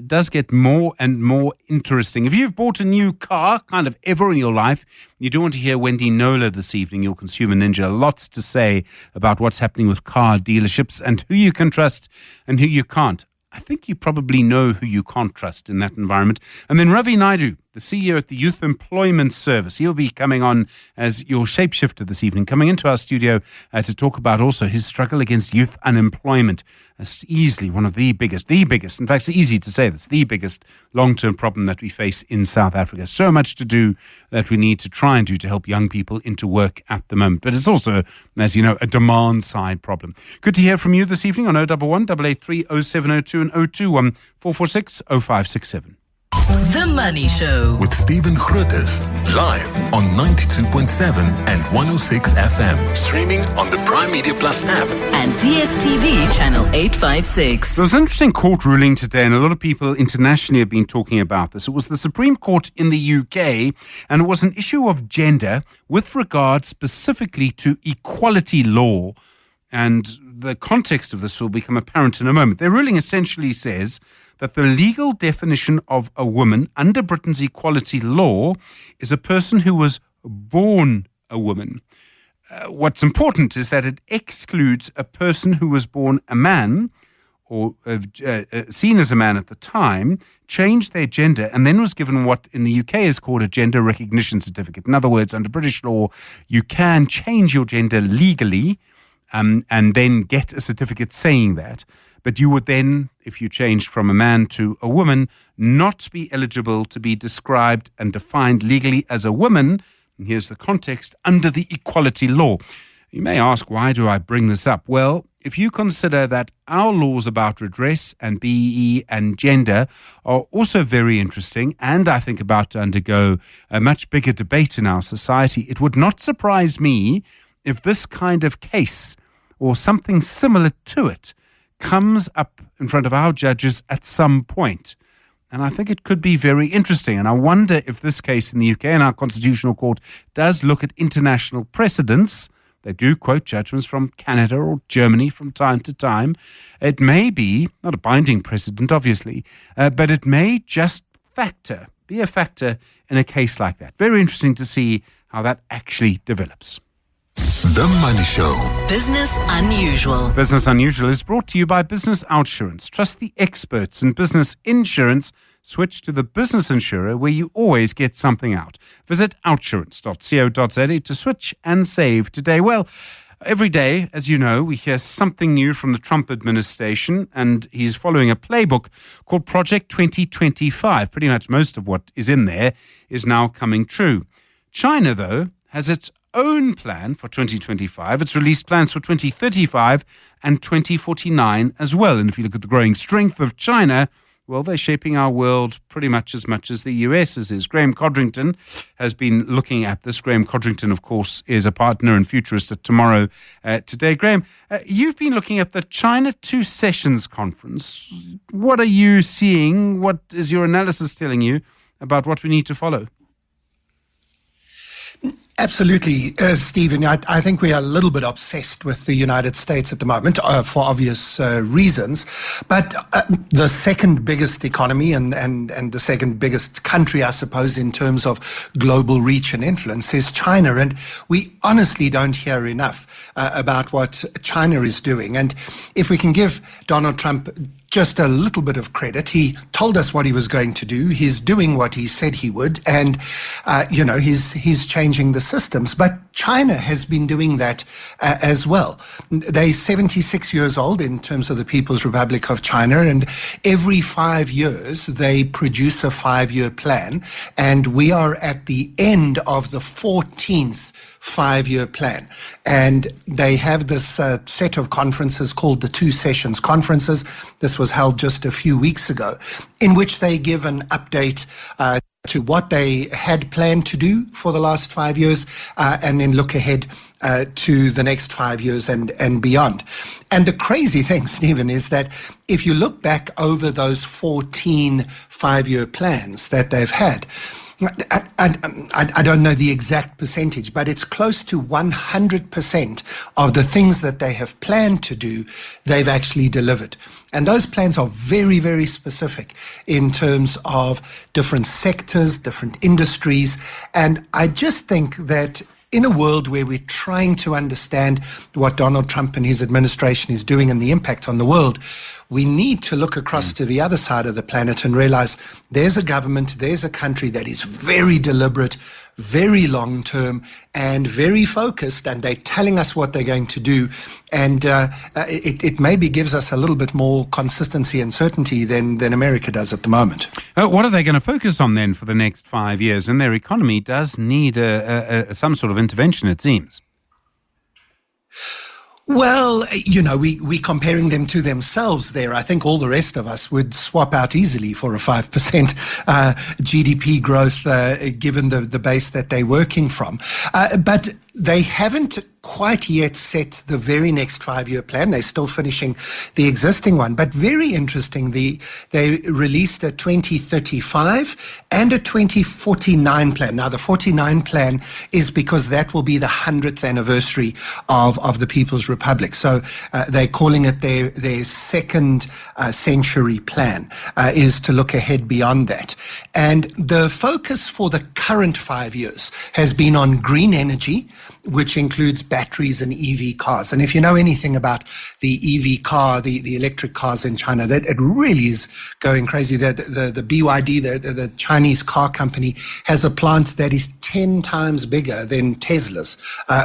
does get more and more interesting. If you've bought a new car, kind of ever in your life, you do want to hear Wendy Nola this evening, your consumer ninja. Lots to say about what's happening with car dealerships and who you can trust and who you can't. I think you probably know who you can't trust in that environment. And then Ravi Naidu, the CEO at the Youth Employment Service. He'll be coming on as your shapeshifter this evening, coming into our studio to talk about also his struggle against youth unemployment. It's easily one of the biggest, in fact, it's easy to say this, the biggest long-term problem that we face in South Africa. So much to do that we need to try and do to help young people into work at the moment. But it's also, as you know, a demand-side problem. Good to hear from you this evening on 011 883 0702 and 021 446 0567. The Money Show with Stephen Grootes, live on 92.7 and 106 FM. Streaming on the Prime Media Plus app. and DSTV channel 856. There was an interesting court ruling today, and a lot of people internationally have been talking about this. It was the Supreme Court in the UK, and it was an issue of gender with regard specifically to equality law. And the context of this will become apparent in a moment. Their ruling essentially says that the legal definition of a woman under Britain's equality law is a person who was born a woman. What's important is that it excludes a person who was born a man or seen as a man at the time, changed their gender, and then was given what in the UK is called a gender recognition certificate. In other words, under British law, you can change your gender legally and then get a certificate saying that. But you would then, if you changed from a man to a woman, not be eligible to be described and defined legally as a woman. And here's the context, under the equality law. You may ask, why do I bring this up? Well, if you consider that our laws about redress and BEE and gender are also very interesting and I think about to undergo a much bigger debate in our society, it would not surprise me if this kind of case or something similar to it comes up in front of our judges at some point. And I think it could be very interesting. And I wonder if this case in the UK and our Constitutional Court does look at international precedents. They do quote judgments from Canada or Germany from time to time. It may be, not a binding precedent, obviously, but it may just be a factor in a case like that. Very interesting to see how that actually develops. The Money Show. Business Unusual. Business Unusual is brought to you by Business Outsurance. Trust the experts in business insurance. Switch to the business insurer where you always get something out. Visit outsurance.co.za to switch and save today. Well, every day, as you know, we hear something new from the Trump administration, and he's following a playbook called Project 2025. Pretty much most of what is in there is now coming true. China, though, has its own plan for 2025. It's released plans for 2035 and 2049 as well. And if you look at the growing strength of China, well, they're shaping our world pretty much as the US is. Graham Codrington has been looking at this. Graham Codrington, of course, is a partner and futurist at Tomorrow Today. Graham, you've been looking at the China Two Sessions Conference. What are you seeing? What is your analysis telling you about what we need to follow? Absolutely, Stephen. I think we are a little bit obsessed with the United States at the moment for obvious reasons. But the second biggest economy and the second biggest country, I suppose, in terms of global reach and influence is China. And we honestly don't hear enough about what China is doing. And if we can give Donald Trump just a little bit of credit. He told us what he was going to do. He's doing what he said he would. And, he's changing the systems. But China has been doing that as well. They're 76 years old in terms of the People's Republic of China. And every 5 years, they produce a 5-year plan. And we are at the end of the 14th 5-year plan. And they have this set of conferences called the Two Sessions Conferences. This was held just a few weeks ago, in which they give an update to what they had planned to do for the last 5 years, and then look ahead to the next 5 years and beyond. And the crazy thing, Stephen, is that if you look back over those 14 5-year plans that they've had, I don't know the exact percentage, but it's close to 100% of the things that they have planned to do, they've actually delivered. And those plans are very, very specific in terms of different sectors, different industries. And I just think that in a world where we're trying to understand what Donald Trump and his administration is doing and the impact on the world, we need to look across to the other side of the planet and realize there's a government, there's a country that is very deliberate, very long-term, and very focused, and they're telling us what they're going to do. And it maybe gives us a little bit more consistency and certainty than America does at the moment. What are they going to focus on then for the next 5 years? And their economy does need some sort of intervention, it seems. Well, we're comparing them to themselves there. I think all the rest of us would swap out easily for a 5% GDP growth, given the base that they're working from. But They haven't quite yet set the very next 5-year plan. They're still finishing the existing one. But very interesting, they released a 2035 and a 2049 plan. Now, the 49 plan is because that will be the 100th anniversary of the People's Republic. So they're calling it their second century plan, is to look ahead beyond that. And the focus for the current 5 years has been on green energy, which includes batteries and EV cars. And if you know anything about the EV car, the electric cars in China, that it really is going crazy. The BYD, the Chinese car company, has a plant that is 10 times bigger than Tesla's,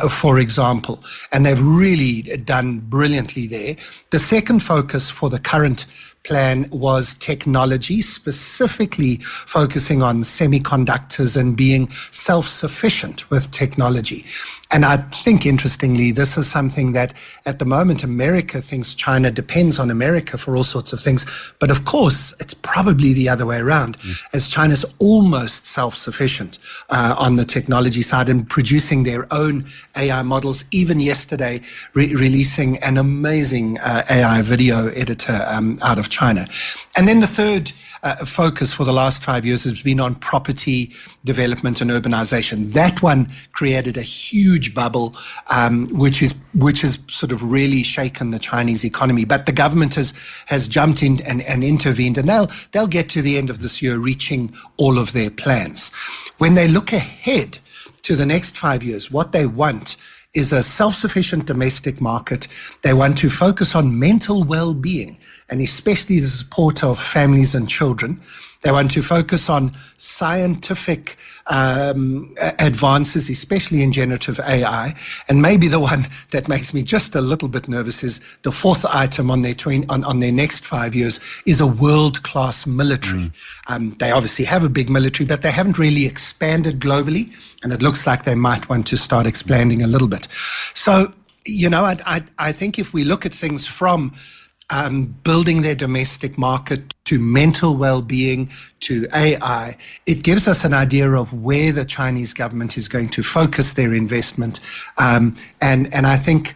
for example. And they've really done brilliantly there. The second focus for the current plan was technology, specifically focusing on semiconductors and being self-sufficient with technology. And I think, interestingly, this is something that at the moment America thinks China depends on America for all sorts of things. But of course, it's probably the other way around, as China's almost self-sufficient on the technology side and producing their own AI models. Even yesterday, releasing an amazing AI video editor out of China. And then the third focus for the last 5 years has been on property development and urbanization. That one created a huge bubble, which has sort of really shaken the Chinese economy. But the government has jumped in and intervened, and they'll get to the end of this year reaching all of their plans. When they look ahead to the next 5 years, what they want is a self-sufficient domestic market. They want to focus on mental well-being, and especially the support of families and children. They want to focus on scientific advances, especially in generative AI. And maybe the one that makes me just a little bit nervous is the fourth item on their next 5 years is a world-class military. They obviously have a big military, but they haven't really expanded globally, and it looks like they might want to start expanding a little bit. So, I think if we look at things from building their domestic market to mental well-being to AI, it gives us an idea of where the Chinese government is going to focus their investment. And I think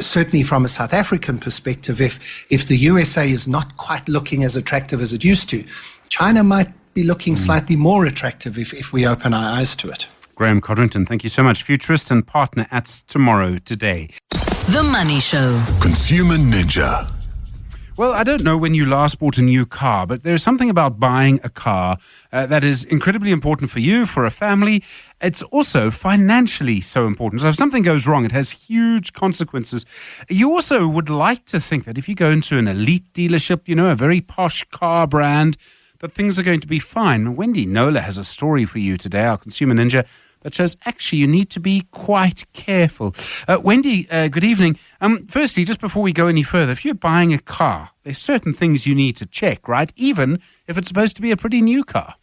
certainly from a South African perspective, if the USA is not quite looking as attractive as it used to, China might be looking slightly more attractive if we open our eyes to it. Graham Codrington, thank you so much. Futurist and partner at Tomorrow Today. The Money Show. Consumer Ninja. Well, I don't know when you last bought a new car, but there's something about buying a car that is incredibly important for you, for a family. It's also financially so important. So if something goes wrong, it has huge consequences. You also would like to think that if you go into an elite dealership, a very posh car brand, that things are going to be fine. Wendy Nola has a story for you today, our consumer ninja, that shows actually you need to be quite careful. Wendy, good evening. Firstly, just before we go any further, if you're buying a car, there's certain things you need to check, right? Even if it's supposed to be a pretty new car.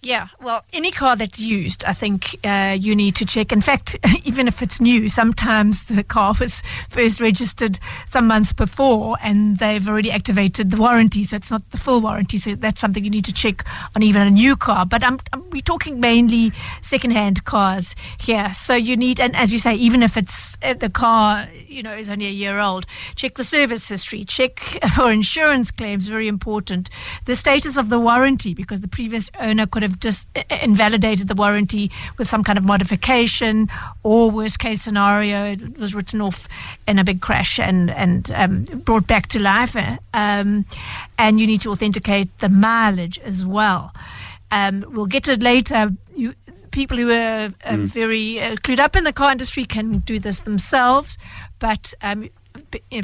Yeah, well, any car that's used, I think you need to check. In fact, even if it's new, sometimes the car was first registered some months before and they've already activated the warranty, so it's not the full warranty. So that's something you need to check on even a new car. But we're talking mainly second-hand cars here. So you need, and as you say, even if it's the car, is only a year old, check the service history, check for insurance claims, very important. The status of the warranty, because the previous owner could have just invalidated the warranty with some kind of modification, or worst case scenario, it was written off in a big crash and brought back to life. And you need to authenticate the mileage as well. We'll get to it later. People who are very clued up in the car industry can do this themselves, but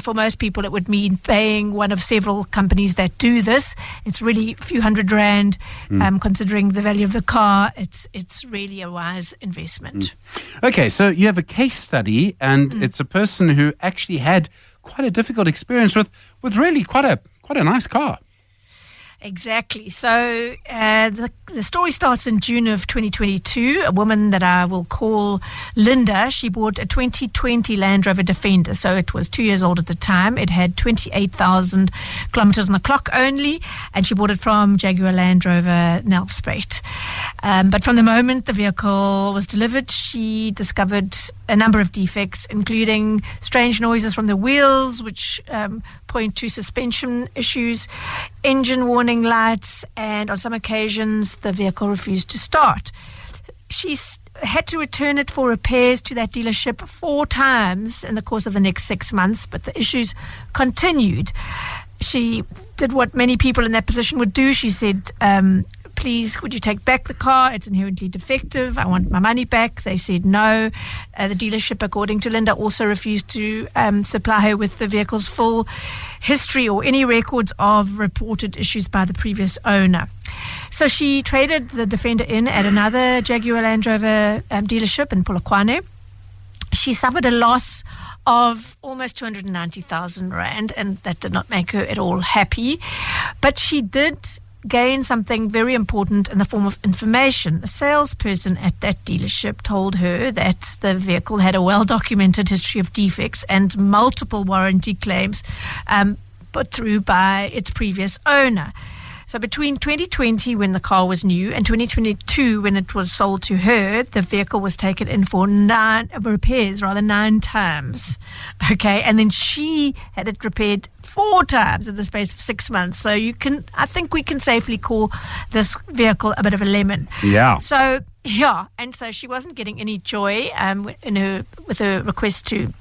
for most people it would mean paying one of several companies that do this. It's really a few $100 considering the value of the car. It's really a wise investment. Okay, so you have a case study, and it's a person who actually had quite a difficult experience with really quite a nice car. Exactly. So the story starts in June of 2022. A woman that I will call Linda, she bought a 2020 Land Rover Defender. So it was 2 years old at the time. It had 28,000 kilometers on the clock only, and she bought it from Jaguar Land Rover Nelspruit. But from the moment the vehicle was delivered, she discovered a number of defects, including strange noises from the wheels, which point to suspension issues, engine warning lights, and on some occasions the vehicle refused to start. She had to return it for repairs to that dealership 4 times in the course of the next 6 months, but the issues continued. She did what many people in that position would do. She said, please, would you take back the car? It's inherently defective. I want my money back. They said no. The dealership, according to Linda, also refused to supply her with the vehicle's full history or any records of reported issues by the previous owner. So she traded the Defender in at another Jaguar Land Rover dealership in Polokwane. She suffered a loss of almost 290,000 Rand, and that did not make her at all happy. But she did gain something very important in the form of information. A salesperson at that dealership told her that the vehicle had a well-documented history of defects and multiple warranty claims put through by its previous owner. So between 2020, when the car was new, and 2022, when it was sold to her, the vehicle was taken in for 9 times. Okay, and then she had it repaired 4 times in the space of 6 months. So I think we can safely call this vehicle a bit of a lemon. Yeah. So yeah, and so she wasn't getting any joy with her request to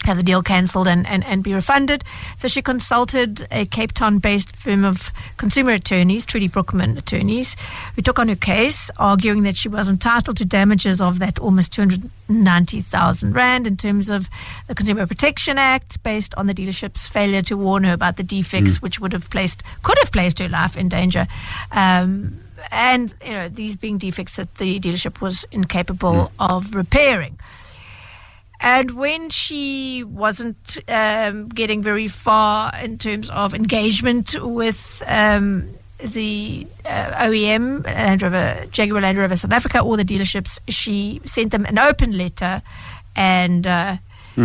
have the deal cancelled and be refunded. So she consulted a Cape Town-based firm of consumer attorneys, Trudy Brookman attorneys, who took on her case, arguing that she was entitled to damages of that almost 290,000 Rand in terms of the Consumer Protection Act, based on the dealership's failure to warn her about the defects, which could have placed her life in danger. And these being defects that the dealership was incapable of repairing. And when she wasn't getting very far in terms of engagement with the OEM, Jaguar Land Rover South Africa, or the dealerships, she sent them an open letter, and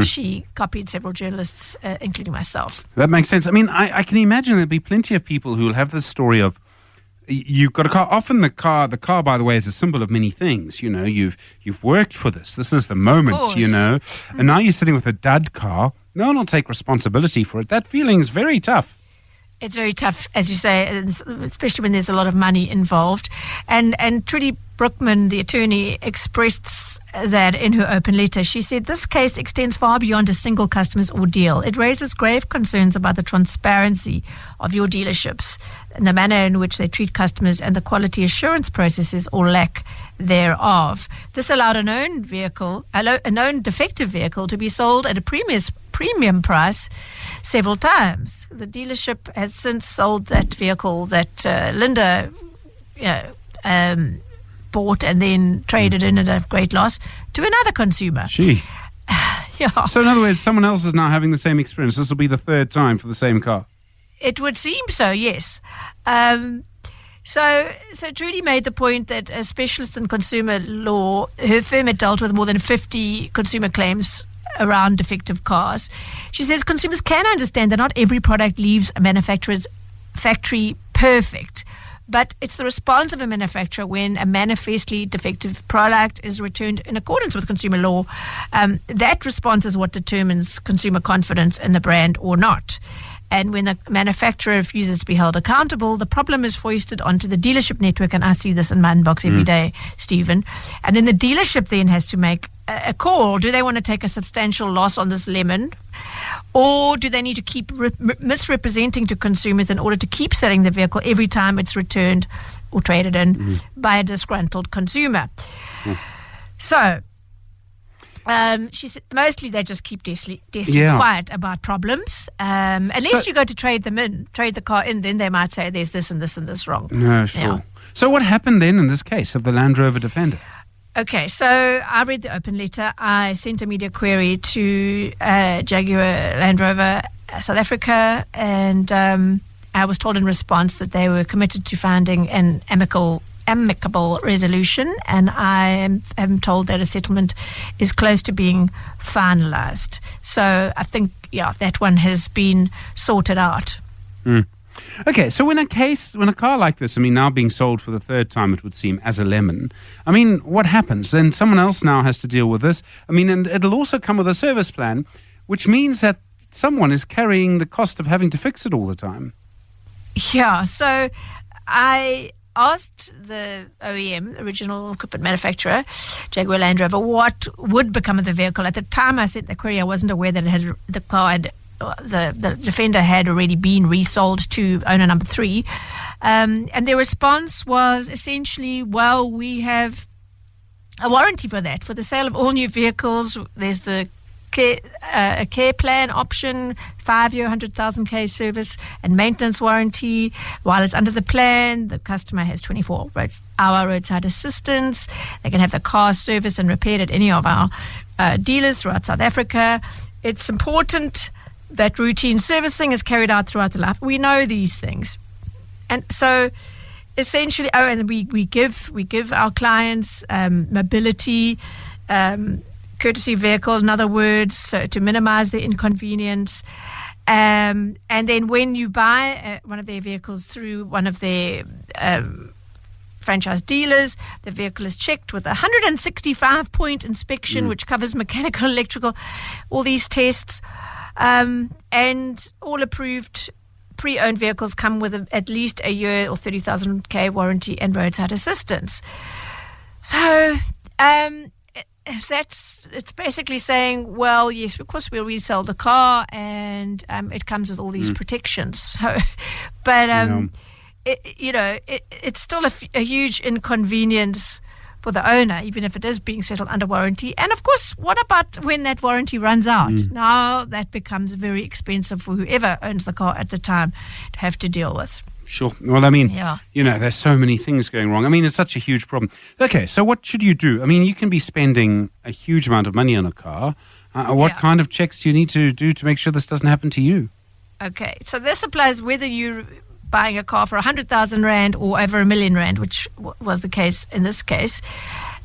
she copied several journalists, including myself. That makes sense. I mean, I can imagine there'll be plenty of people who will have this story of, you've got a car. Often the car, by the way, is a symbol of many things. You've worked for this. This is the moment, And now you're sitting with a dud car. No one will take responsibility for it. That feeling is very tough. It's very tough, as you say, especially when there's a lot of money involved. And Trudy Brookman, the attorney, expressed that in her open letter. She said, this case extends far beyond a single customer's ordeal. It raises grave concerns about the transparency of your dealerships and the manner in which they treat customers and the quality assurance processes or lack thereof. This allowed a known defective vehicle to be sold at a premium price several times. The dealership has since sold that vehicle that Linda bought and then traded in at a great loss to another consumer. Gee. Yeah. So in other words, someone else is now having the same experience. This will be the 3rd time for the same car. It would seem so, yes. So Trudy made the point that as specialist in consumer law, her firm had dealt with more than 50 consumer claims around defective cars. She says consumers can understand that not every product leaves a manufacturer's factory perfect, but it's the response of a manufacturer when a manifestly defective product is returned in accordance with consumer law. That response is what determines consumer confidence in the brand or not. And when the manufacturer refuses to be held accountable, the problem is foisted onto the dealership network, and I see this in my inbox every day, Stephen. And then the dealership then has to make a call. Do they want to take a substantial loss on this lemon, or do they need to keep misrepresenting to consumers in order to keep selling the vehicle every time it's returned or traded in by a disgruntled consumer? So she said mostly they just keep deathly quiet about problems. Unless you go to trade the car in, then they might say there's this and this and this wrong. No, sure. Yeah. So what happened then in this case of the Land Rover Defender? Okay, so I read the open letter. I sent a media query to Jaguar Land Rover South Africa, and I was told in response that they were committed to finding an amicable resolution, and I am told that a settlement is close to being finalised. So I think, that one has been sorted out. Okay, so when a car like this, now being sold for the third time, it would seem, as a lemon, what happens? Then someone else now has to deal with this. And it'll also come with a service plan, which means that someone is carrying the cost of having to fix it all the time. Yeah, so I asked the OEM, original equipment manufacturer, Jaguar Land Rover, what would become of the vehicle. At the time I sent the query, I wasn't aware that the Defender had already been resold to owner number 3. And their response was essentially, well, we have a warranty for that. For the sale of all new vehicles, there's the a care plan option, 5-year, 100,000 K service and maintenance warranty. While it's under the plan, the customer has 24-hour roadside assistance. They can have the car serviced and repaired at any of our dealers throughout South Africa. It's important that routine servicing is carried out throughout the life. We know these things. And so essentially, and we give our clients mobility, courtesy vehicle, in other words, so to minimize the inconvenience. And then when you buy one of their vehicles through one of their franchise dealers, the vehicle is checked with a 165-point inspection, which covers mechanical, electrical, all these tests. And all approved pre-owned vehicles come with at least a year or 30,000 K warranty and roadside assistance. So it's basically saying, well, yes, of course we'll resell the car, and it comes with all these protections. So, but it's still a huge inconvenience for the owner, even if it is being settled under warranty. And of course, what about when that warranty runs out? Now that becomes very expensive for whoever owns the car at the time to have to deal with. Sure. Well, there's so many things going wrong. It's such a huge problem. Okay, so what should you do? You can be spending a huge amount of money on a car. What kind of checks do you need to do to make sure this doesn't happen to you? Okay, so this applies whether you're buying a car for 100,000 Rand or over R1 million, which was the case in this case.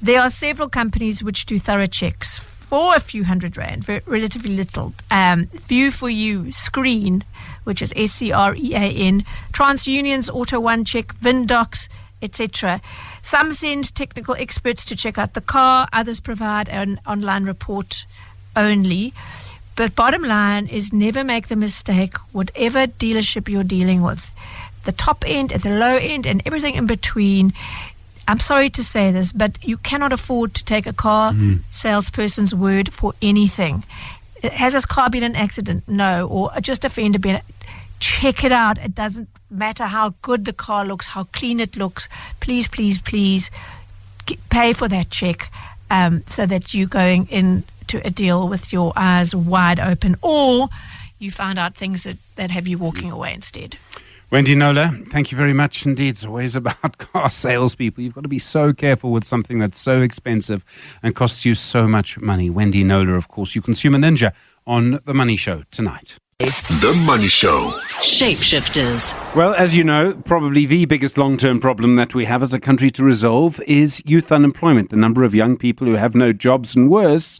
There are several companies which do thorough checks for a few hundred Rand, relatively little. View for You, Screen, which is SCREAN, TransUnion's Auto One Check, Vindocs, etc. Some send technical experts to check out the car. Others provide an online report only. But bottom line is, never make the mistake, whatever dealership you're dealing with, the top end and the low end and everything in between. I'm sorry to say this, but you cannot afford to take a car salesperson's word for anything. Has this car been in an accident? No. Or just a fender bender? Check it out. It doesn't matter how good the car looks, how clean it looks. Please, please, please pay for that check so that you're going into a deal with your eyes wide open, or you find out things that have you walking away instead. Wendy Nola, thank you very much indeed. It's always about car salespeople. You've got to be so careful with something that's so expensive and costs you so much money. Wendy Nola, of course, you Consumer Ninja on The Money Show tonight. The Money Show. Shapeshifters. Well, as you know, probably the biggest long-term problem that we have as a country to resolve is youth unemployment. The number of young people who have no jobs, and worse,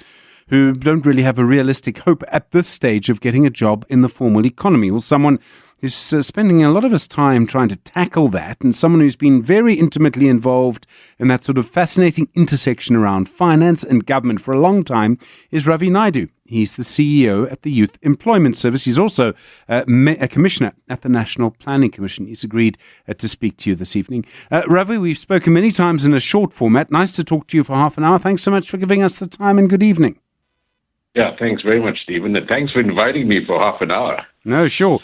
who don't really have a realistic hope at this stage of getting a job in the formal economy. Well, someone who's spending a lot of his time trying to tackle that, and someone who's been very intimately involved in that sort of fascinating intersection around finance and government for a long time, is Ravi Naidu. He's the CEO at the Youth Employment Service. He's also a commissioner at the National Planning Commission. He's agreed to speak to you this evening. Ravi, we've spoken many times in a short format. Nice to talk to you for half an hour. Thanks so much for giving us the time, and good evening. Yeah, thanks very much, Stephen, and thanks for inviting me for half an hour. No, sure.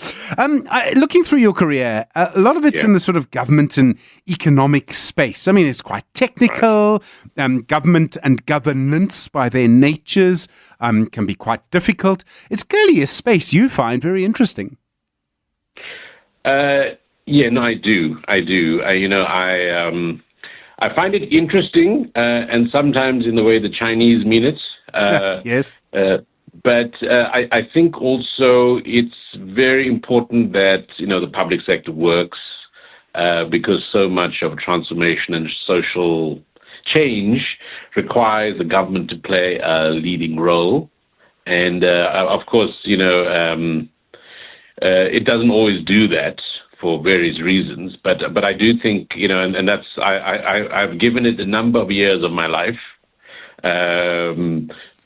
Looking through your career, a lot of it's in the sort of government and economic space. It's quite technical. Right. Government and governance, by their natures, can be quite difficult. It's clearly a space you find very interesting. I do. I find it interesting, and sometimes in the way the Chinese mean it. Yes. But I think also it's very important that, the public sector works because so much of transformation and social change requires the government to play a leading role. And, of course, it doesn't always do that for various reasons. But I do think, and that's, I've given it a number of years of my life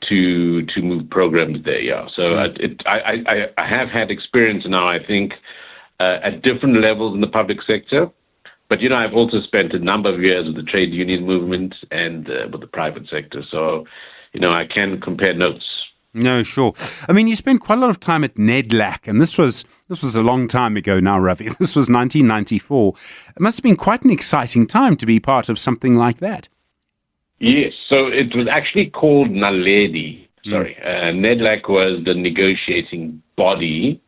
to move programs there, yeah. So I have had experience now, I think, at different levels in the public sector. But, I've also spent a number of years with the trade union movement and with the private sector. So, I can compare notes. No, sure. I mean, you spent quite a lot of time at NEDLAC, and this was a long time ago now, Ravi. This was 1994. It must have been quite an exciting time to be part of something like that. Yes, so it was actually called Naledi. Sorry, NEDLAC was the negotiating body,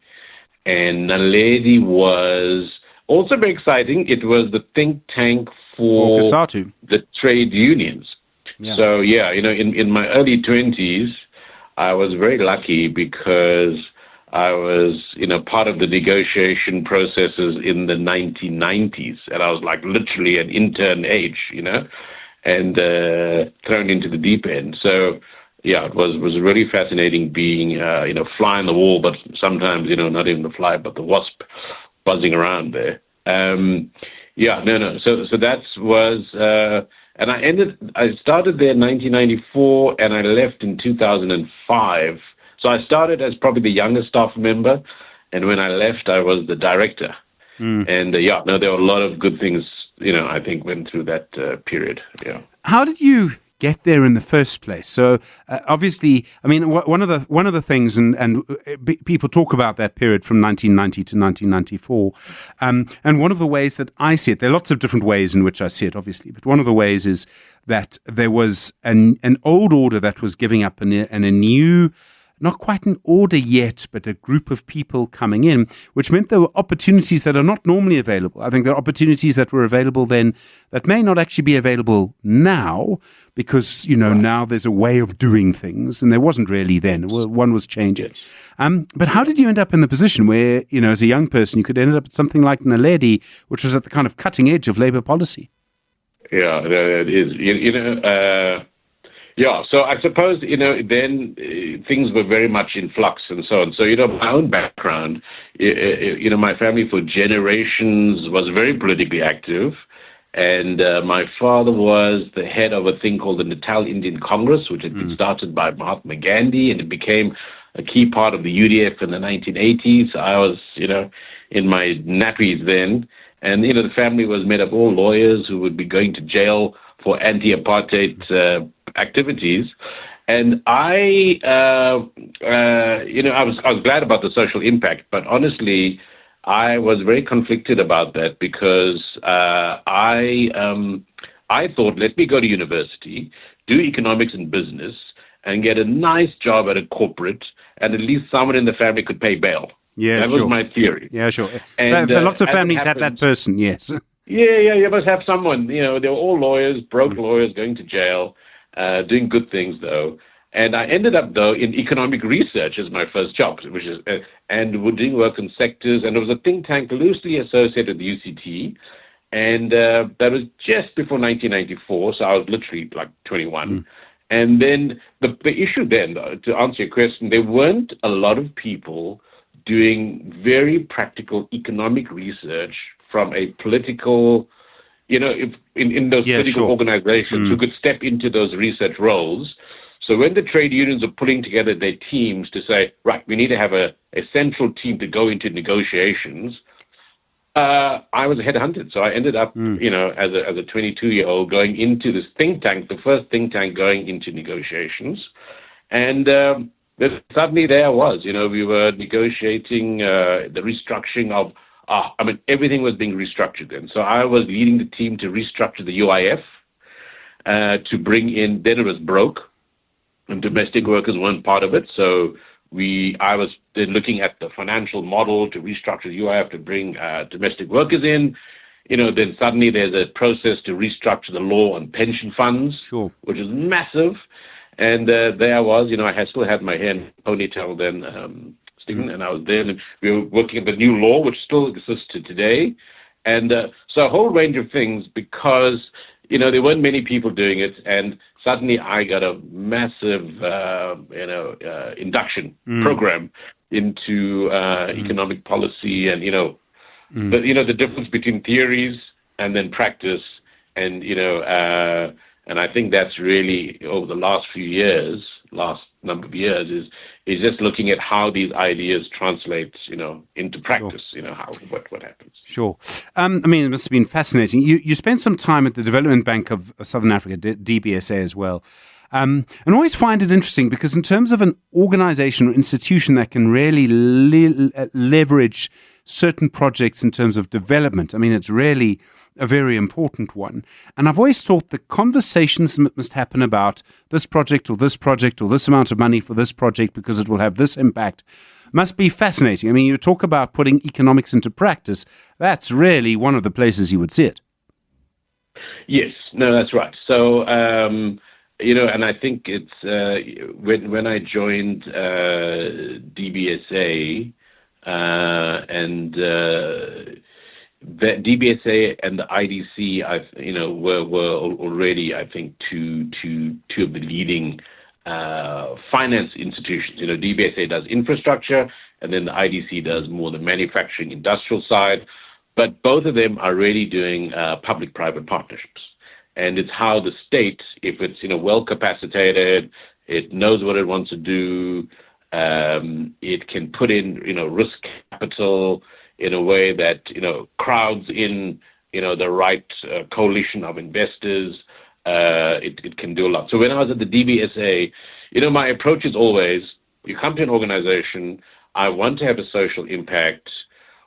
and Naledi was also very exciting. It was the think tank for the trade unions. Yeah. So, in my early 20s, I was very lucky because I was, part of the negotiation processes in the 1990s, and I was like literally an intern age, and thrown into the deep end. So, it was really fascinating being, fly on the wall, but sometimes, not even the fly, but the wasp buzzing around there. So that was, and I started there in 1994 and I left in 2005. So I started as probably the youngest staff member. And when I left, I was the director. And there were a lot of good things, I think went through that period. Yeah. How did you get there in the first place? So obviously, I mean, one of the things, and people talk about that period from 1990 to 1994, and one of the ways that I see it, there are lots of different ways in which I see it, obviously, but one of the ways is that there was an old order that was giving up and a new, not quite an order yet, but a group of people coming in, which meant there were opportunities that are not normally available. I think there are opportunities that were available then that may not actually be available now because, now there's a way of doing things, and there wasn't really then. One was changing. But how did you end up in the position where, as a young person, you could end up at something like Naledi, which was at the kind of cutting edge of Labour policy? Yeah, it is. So I suppose, then things were very much in flux and so on. So, my own background, my family for generations was very politically active. And my father was the head of a thing called the Natal Indian Congress, which had been started by Mahatma Gandhi, and it became a key part of the UDF in the 1980s. I was, in my nappies then. And, the family was made of all lawyers who would be going to jail for anti-apartheid activities. And I was glad about the social impact, but honestly, I was very conflicted about that because I thought, let me go to university, do economics and business, and get a nice job at a corporate, and at least someone in the family could pay bail. Yeah, that was my theory. Yeah, sure. And lots of families had that person, yes. Yeah, you must have someone. They were all lawyers, broke lawyers, going to jail, doing good things, though. And I ended up, though, in economic research as my first job, which is, and we're doing work in sectors. And it was a think tank loosely associated with UCT. And that was just before 1994, so I was literally like 21. And then the issue then, though, to answer your question, there weren't a lot of people doing very practical economic research from a political, if in those political organizations who could step into those research roles. So when the trade unions are putting together their teams to say, right, we need to have a central team to go into negotiations, I was headhunted. So I ended up, as a 22-year-old going into this think tank, the first think tank going into negotiations. And suddenly there I was, we were negotiating the restructuring of, everything was being restructured then. So I was leading the team to restructure the UIF, to bring in, then it was broke, and domestic workers weren't part of it. So I was then looking at the financial model to restructure the UIF to bring domestic workers in. Then suddenly there's a process to restructure the law on pension funds, which is massive. And there I was, I still had my hair in a ponytail then, Stephen, and I was there, and we were working at the new law, which still exists to today. And so a whole range of things because, there weren't many people doing it, and suddenly I got a massive, induction program into economic policy and, the difference between theories and then practice. And, and I think that's really over the last number of years is just looking at how these ideas translate, into practice, what happens. Sure. It must have been fascinating. You spent some time at the Development Bank of Southern Africa, DBSA as well. And always find it interesting because in terms of an organization or institution that can really leverage certain projects in terms of development, it's really a very important one. And I've always thought the conversations must happen about this project or this amount of money for this project because it will have this impact must be fascinating. You talk about putting economics into practice. That's really one of the places you would see it. Yes, no, that's right. So, and I think it's when I joined DBSA and the DBSA and the IDC, were already, I think, two of the leading finance institutions. DBSA does infrastructure, and then the IDC does more the manufacturing industrial side. But both of them are really doing public-private partnerships. And it's how the state, if it's well capacitated, it knows what it wants to do, it can put in risk capital in a way that crowds in the right coalition of investors. It can do a lot. So when I was at the DBSA, my approach is always: you come to an organization, I want to have a social impact.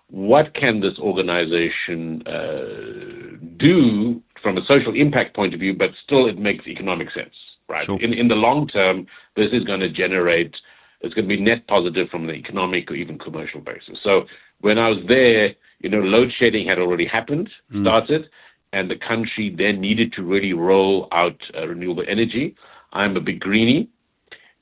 What can this organization do from a social impact point of view, but still it makes economic sense, right? Sure. In the long term, this is going to generate, it's going to be net positive from the economic or even commercial basis. So when I was there, load shedding had already started, and the country then needed to really roll out renewable energy. I'm a big greenie,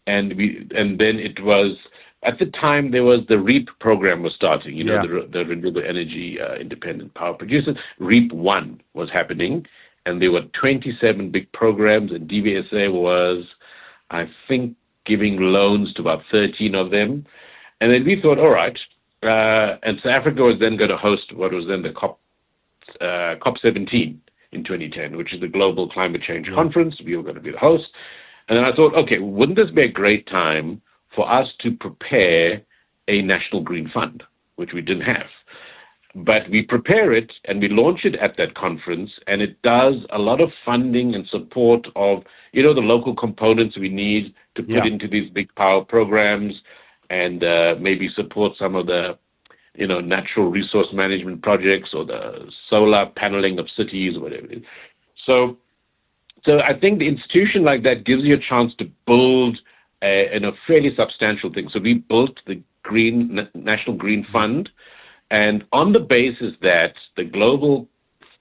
and then it was, at the time, there was the REAP program was starting, the Renewable Energy Independent Power Producers. REAP 1 was happening, and there were 27 big programs, and DBSA was, I think, giving loans to about 13 of them. And then we thought, all right, and South Africa was then going to host what was then the COP17 in 2010, which is the Global Climate Change Conference. We were going to be the host. And then I thought, okay, wouldn't this be a great time for us to prepare a national green fund, which we didn't have. But we prepare it and we launch it at that conference, and it does a lot of funding and support of, the local components we need to put into these big power programs, and maybe support some of the, natural resource management projects or the solar paneling of cities or whatever it is. So I think the institution like that gives you a chance to build a fairly substantial thing. So we built the National Green Fund, and on the basis that the global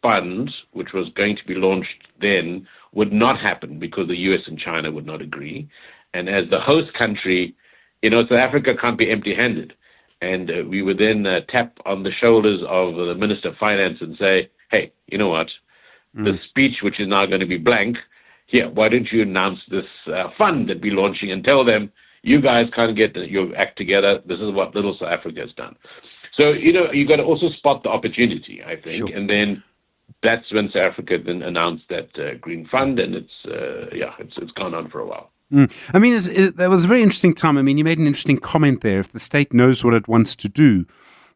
fund, which was going to be launched then, would not happen because the US and China would not agree. And as the host country, South Africa can't be empty-handed. And we would then tap on the shoulders of the Minister of Finance and say, hey, you know what? The speech, which is now going to be blank, here, why don't you announce this fund that we're launching and tell them, you guys can't get your act together. This is what little South Africa has done. So, you got to also spot the opportunity, I think. Sure. And then that's when South Africa then announced that green fund, and it's gone on for a while. There was a very interesting time. You made an interesting comment there. If the state knows what it wants to do.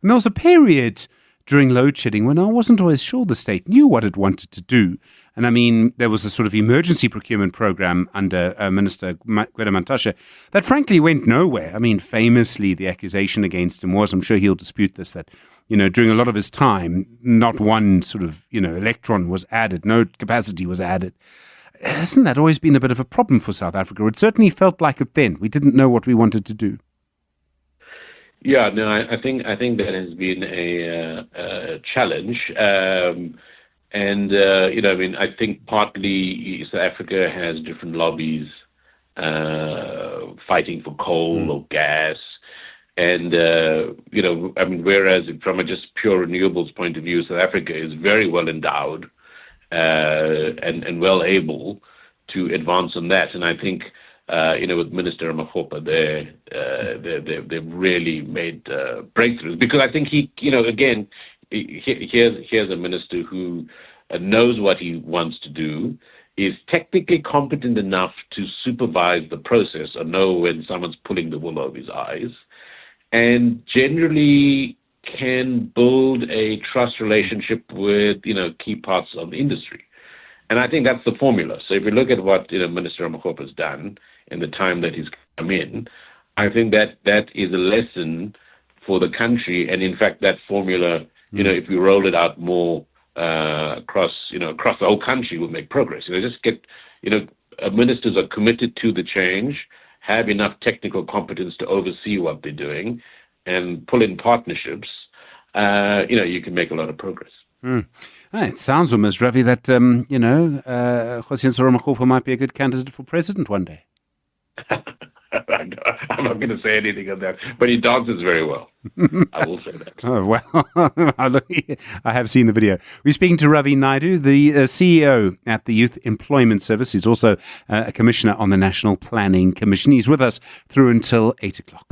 And there was a period during load shedding when I wasn't always sure the state knew what it wanted to do. And there was a sort of emergency procurement program under Minister Gwede Mantashe that frankly went nowhere. Famously, the accusation against him was, I'm sure he'll dispute this, that, during a lot of his time, not one sort of, electron was added, no capacity was added. Hasn't that always been a bit of a problem for South Africa? It certainly felt like it then. We didn't know what we wanted to do. Yeah, no, I think that has been a challenge. I think partly South Africa has different lobbies fighting for coal or gas. And, whereas from a just pure renewables point of view, South Africa is very well endowed and well able to advance on that. And I think, with Minister Ramaphosa they've really made breakthroughs. Because I think here's a minister who knows what he wants to do, is technically competent enough to supervise the process or know when someone's pulling the wool over his eyes, and generally can build a trust relationship with, key parts of the industry. And I think that's the formula. So if you look at what, Minister Ramaphosa has done in the time that he's come in, I think that is a lesson for the country. And in fact, that formula, if we roll it out more across the whole country, will make progress. Just get, ministers are committed to the change, have enough technical competence to oversee what they're doing, and pull in partnerships, you can make a lot of progress. It sounds almost, Ravi, that, Jose Ramaphosa might be a good candidate for president one day. I'm not going to say anything on that, but he dances very well. I will say that. Oh, well, I have seen the video. We're speaking to Ravi Naidu, the CEO at the Youth Employment Service. He's also a commissioner on the National Planning Commission. He's with us through until 8 o'clock.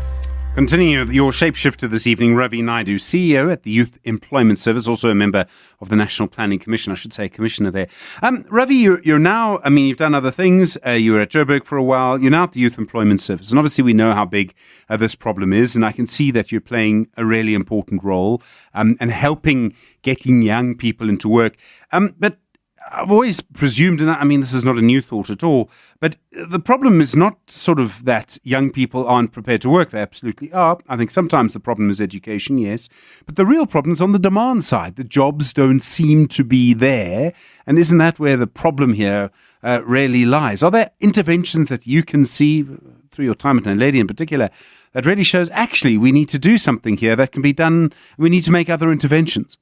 Continue your shapeshifter this evening, Ravi Naidu, CEO at the Youth Employment Service, also a member of the National Planning Commission, I should say, commissioner there. Ravi, you're now, you've done other things. You were at Joburg for a while. You're now at the Youth Employment Service. And obviously we know how big this problem is. And I can see that you're playing a really important role and helping getting young people into work. But I've always presumed, and this is not a new thought at all, but the problem is not sort of that young people aren't prepared to work. They absolutely are. I think sometimes the problem is education, yes. But the real problem is on the demand side. The jobs don't seem to be there. And isn't that where the problem here really lies? Are there interventions that you can see through your time at Naledi in particular that really shows actually we need to do something here that can be done? We need to make other interventions.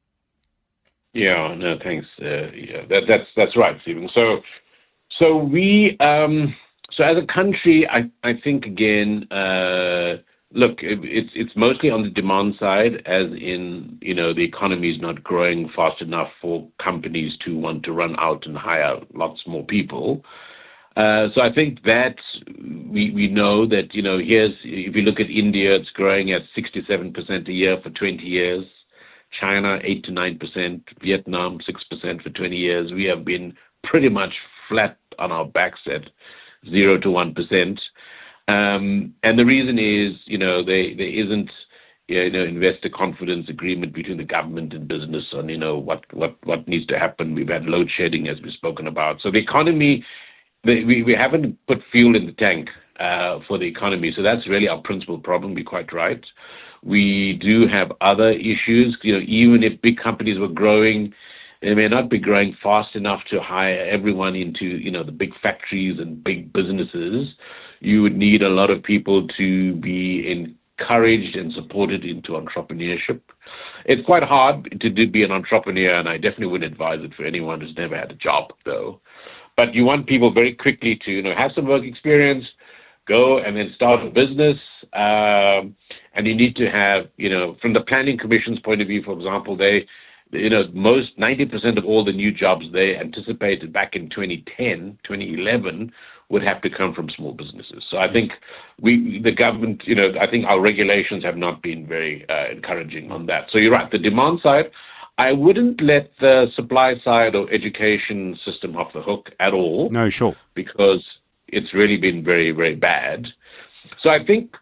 Yeah, no, thanks. That's right, Stephen. So we, so as a country, I think again, look, it's mostly on the demand side, as in, the economy is not growing fast enough for companies to want to run out and hire lots more people. So I think that we know that, if you look at India, it's growing at 67% a year for 20 years. China, 8 to 9%, Vietnam, 6% for 20 years. We have been pretty much flat on our backs at 0 to 1%. And the reason is, there isn't, investor confidence agreement between the government and business on, what needs to happen. We've had load shedding, as we've spoken about. So the economy, we haven't put fuel in the tank for the economy. So that's really our principal problem. Be quite right. We do have other issues. Even if big companies were growing, they may not be growing fast enough to hire everyone into, the big factories and big businesses. You would need a lot of people to be encouraged and supported into entrepreneurship. It's quite hard to be an entrepreneur, and I definitely wouldn't advise it for anyone who's never had a job, though. But you want people very quickly to, have some work experience, go and then start a business. And you need to have, from the Planning Commission's point of view, for example, they, most 90% of all the new jobs they anticipated back in 2010, 2011 would have to come from small businesses. So I think the government, I think our regulations have not been very encouraging on that. So you're right, the demand side, I wouldn't let the supply side or education system off the hook at all. No, sure. Because it's really been very, very bad. So I think,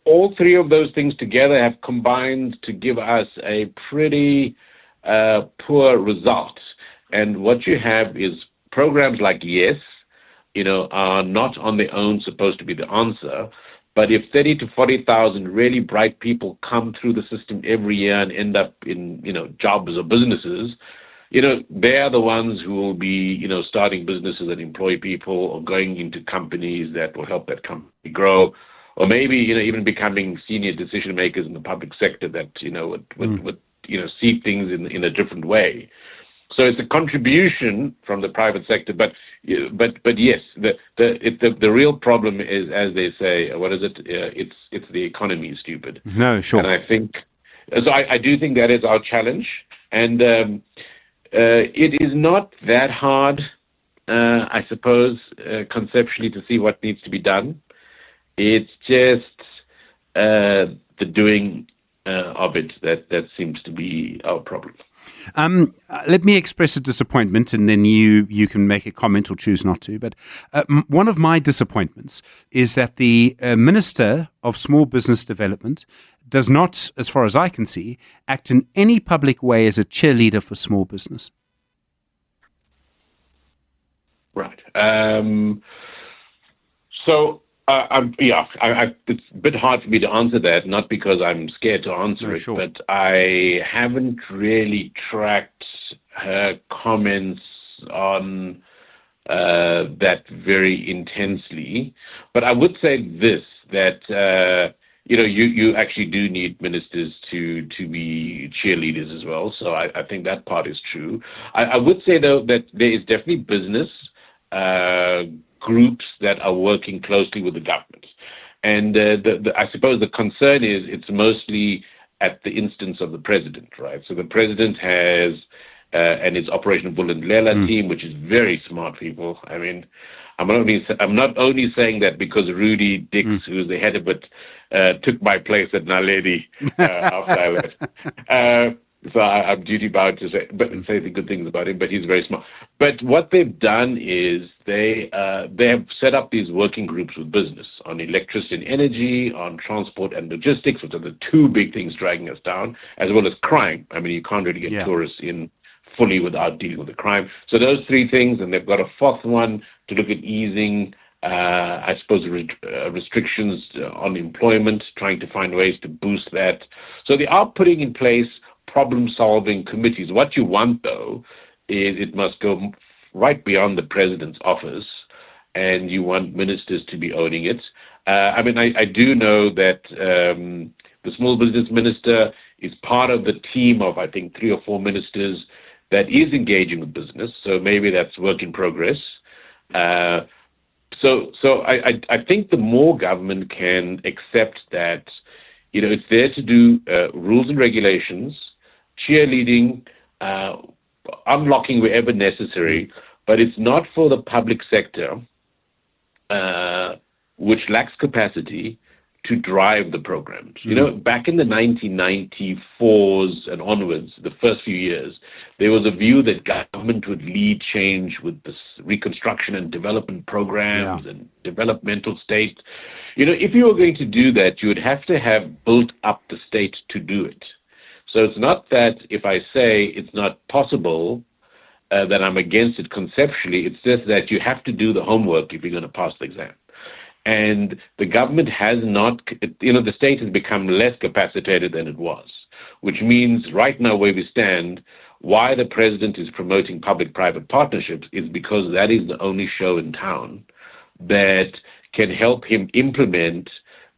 all three of those things together have combined to give us a pretty poor result. And what you have is programs like YES, are not on their own supposed to be the answer. But if 30 to 40,000 really bright people come through the system every year and end up in, jobs or businesses, they are the ones who will be, starting businesses that employ people or going into companies that will help that company grow. Or maybe, even becoming senior decision makers in the public sector that, would see things in a different way. So it's a contribution from the private sector, but yes, the real problem is, as they say, what is it? It's the economy is stupid. No, sure. And I think so. I do think that is our challenge, and it is not that hard, I suppose, conceptually, to see what needs to be done. It's just the doing of it that seems to be our problem. Let me express a disappointment, and then you can make a comment or choose not to. But one of my disappointments is that the Minister of Small Business Development does not, as far as I can see, act in any public way as a cheerleader for small business. Right. It's a bit hard for me to answer that, not because I'm scared to answer it, but I haven't really tracked her comments on that very intensely. But I would say this, that you actually do need ministers to be cheerleaders as well. So I think that part is true. I would say, though, that there is definitely business groups that are working closely with the government. And I suppose the concern is it's mostly at the instance of the president, right? So the president has, and his Operation Vulindlela team, which is very smart people. I mean, I'm not only saying that because Rudy Dix, who's the head of it, took my place at Naledi after I left. So I'm duty bound to say the good things about him, but he's very smart. But what they've done is they have set up these working groups with business on electricity and energy, on transport and logistics, which are the two big things dragging us down, as well as crime. I mean, you can't really get tourists in fully without dealing with the crime. So those three things, and they've got a fourth one to look at easing, I suppose, restrictions on employment, trying to find ways to boost that. So they are putting in place problem-solving committees. What you want, though, is it must go right beyond the president's office, and you want ministers to be owning it. I mean, I do know that the small business minister is part of the team of, I think, 3 or 4 ministers that is engaging with business. So maybe that's work in progress. So I think the more government can accept that, it's there to do rules and regulations, cheerleading, unlocking wherever necessary, but it's not for the public sector, which lacks capacity, to drive the programs. Back in the 1994s and onwards, the first few years, there was a view that government would lead change with this reconstruction and development programs and developmental state. If you were going to do that, you would have to have built up the state to do it. So it's not that if I say it's not possible, that I'm against it conceptually. It's just that you have to do the homework if you're going to pass the exam. And the government has not, the state has become less capacitated than it was, which means right now where we stand, why the president is promoting public-private partnerships is because that is the only show in town that can help him implement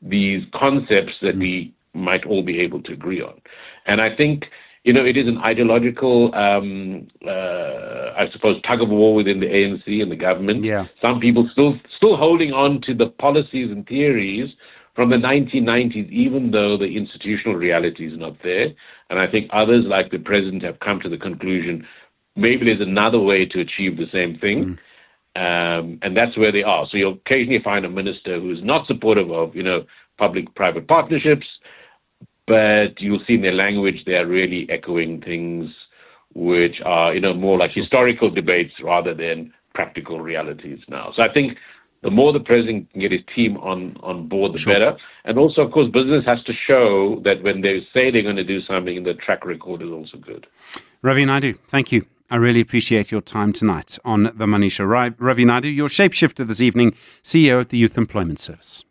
these concepts that we might all be able to agree on. And I think, it is an ideological, I suppose, tug of war within the ANC and the government. Yeah. Some people still holding on to the policies and theories from the 1990s, even though the institutional reality is not there. And I think others, like the president, have come to the conclusion maybe there's another way to achieve the same thing. And that's where they are. So you'll occasionally find a minister who's not supportive of, public-private partnerships, but you'll see in their language they are really echoing things which are, more like historical debates rather than practical realities now. So I think the more the president can get his team on board, the better. And also, of course, business has to show that when they say they're going to do something, the track record is also good. Ravi Naidu, thank you. I really appreciate your time tonight on The Money Show. Ravi Naidu, your shapeshifter this evening, CEO at the Youth Employment Service.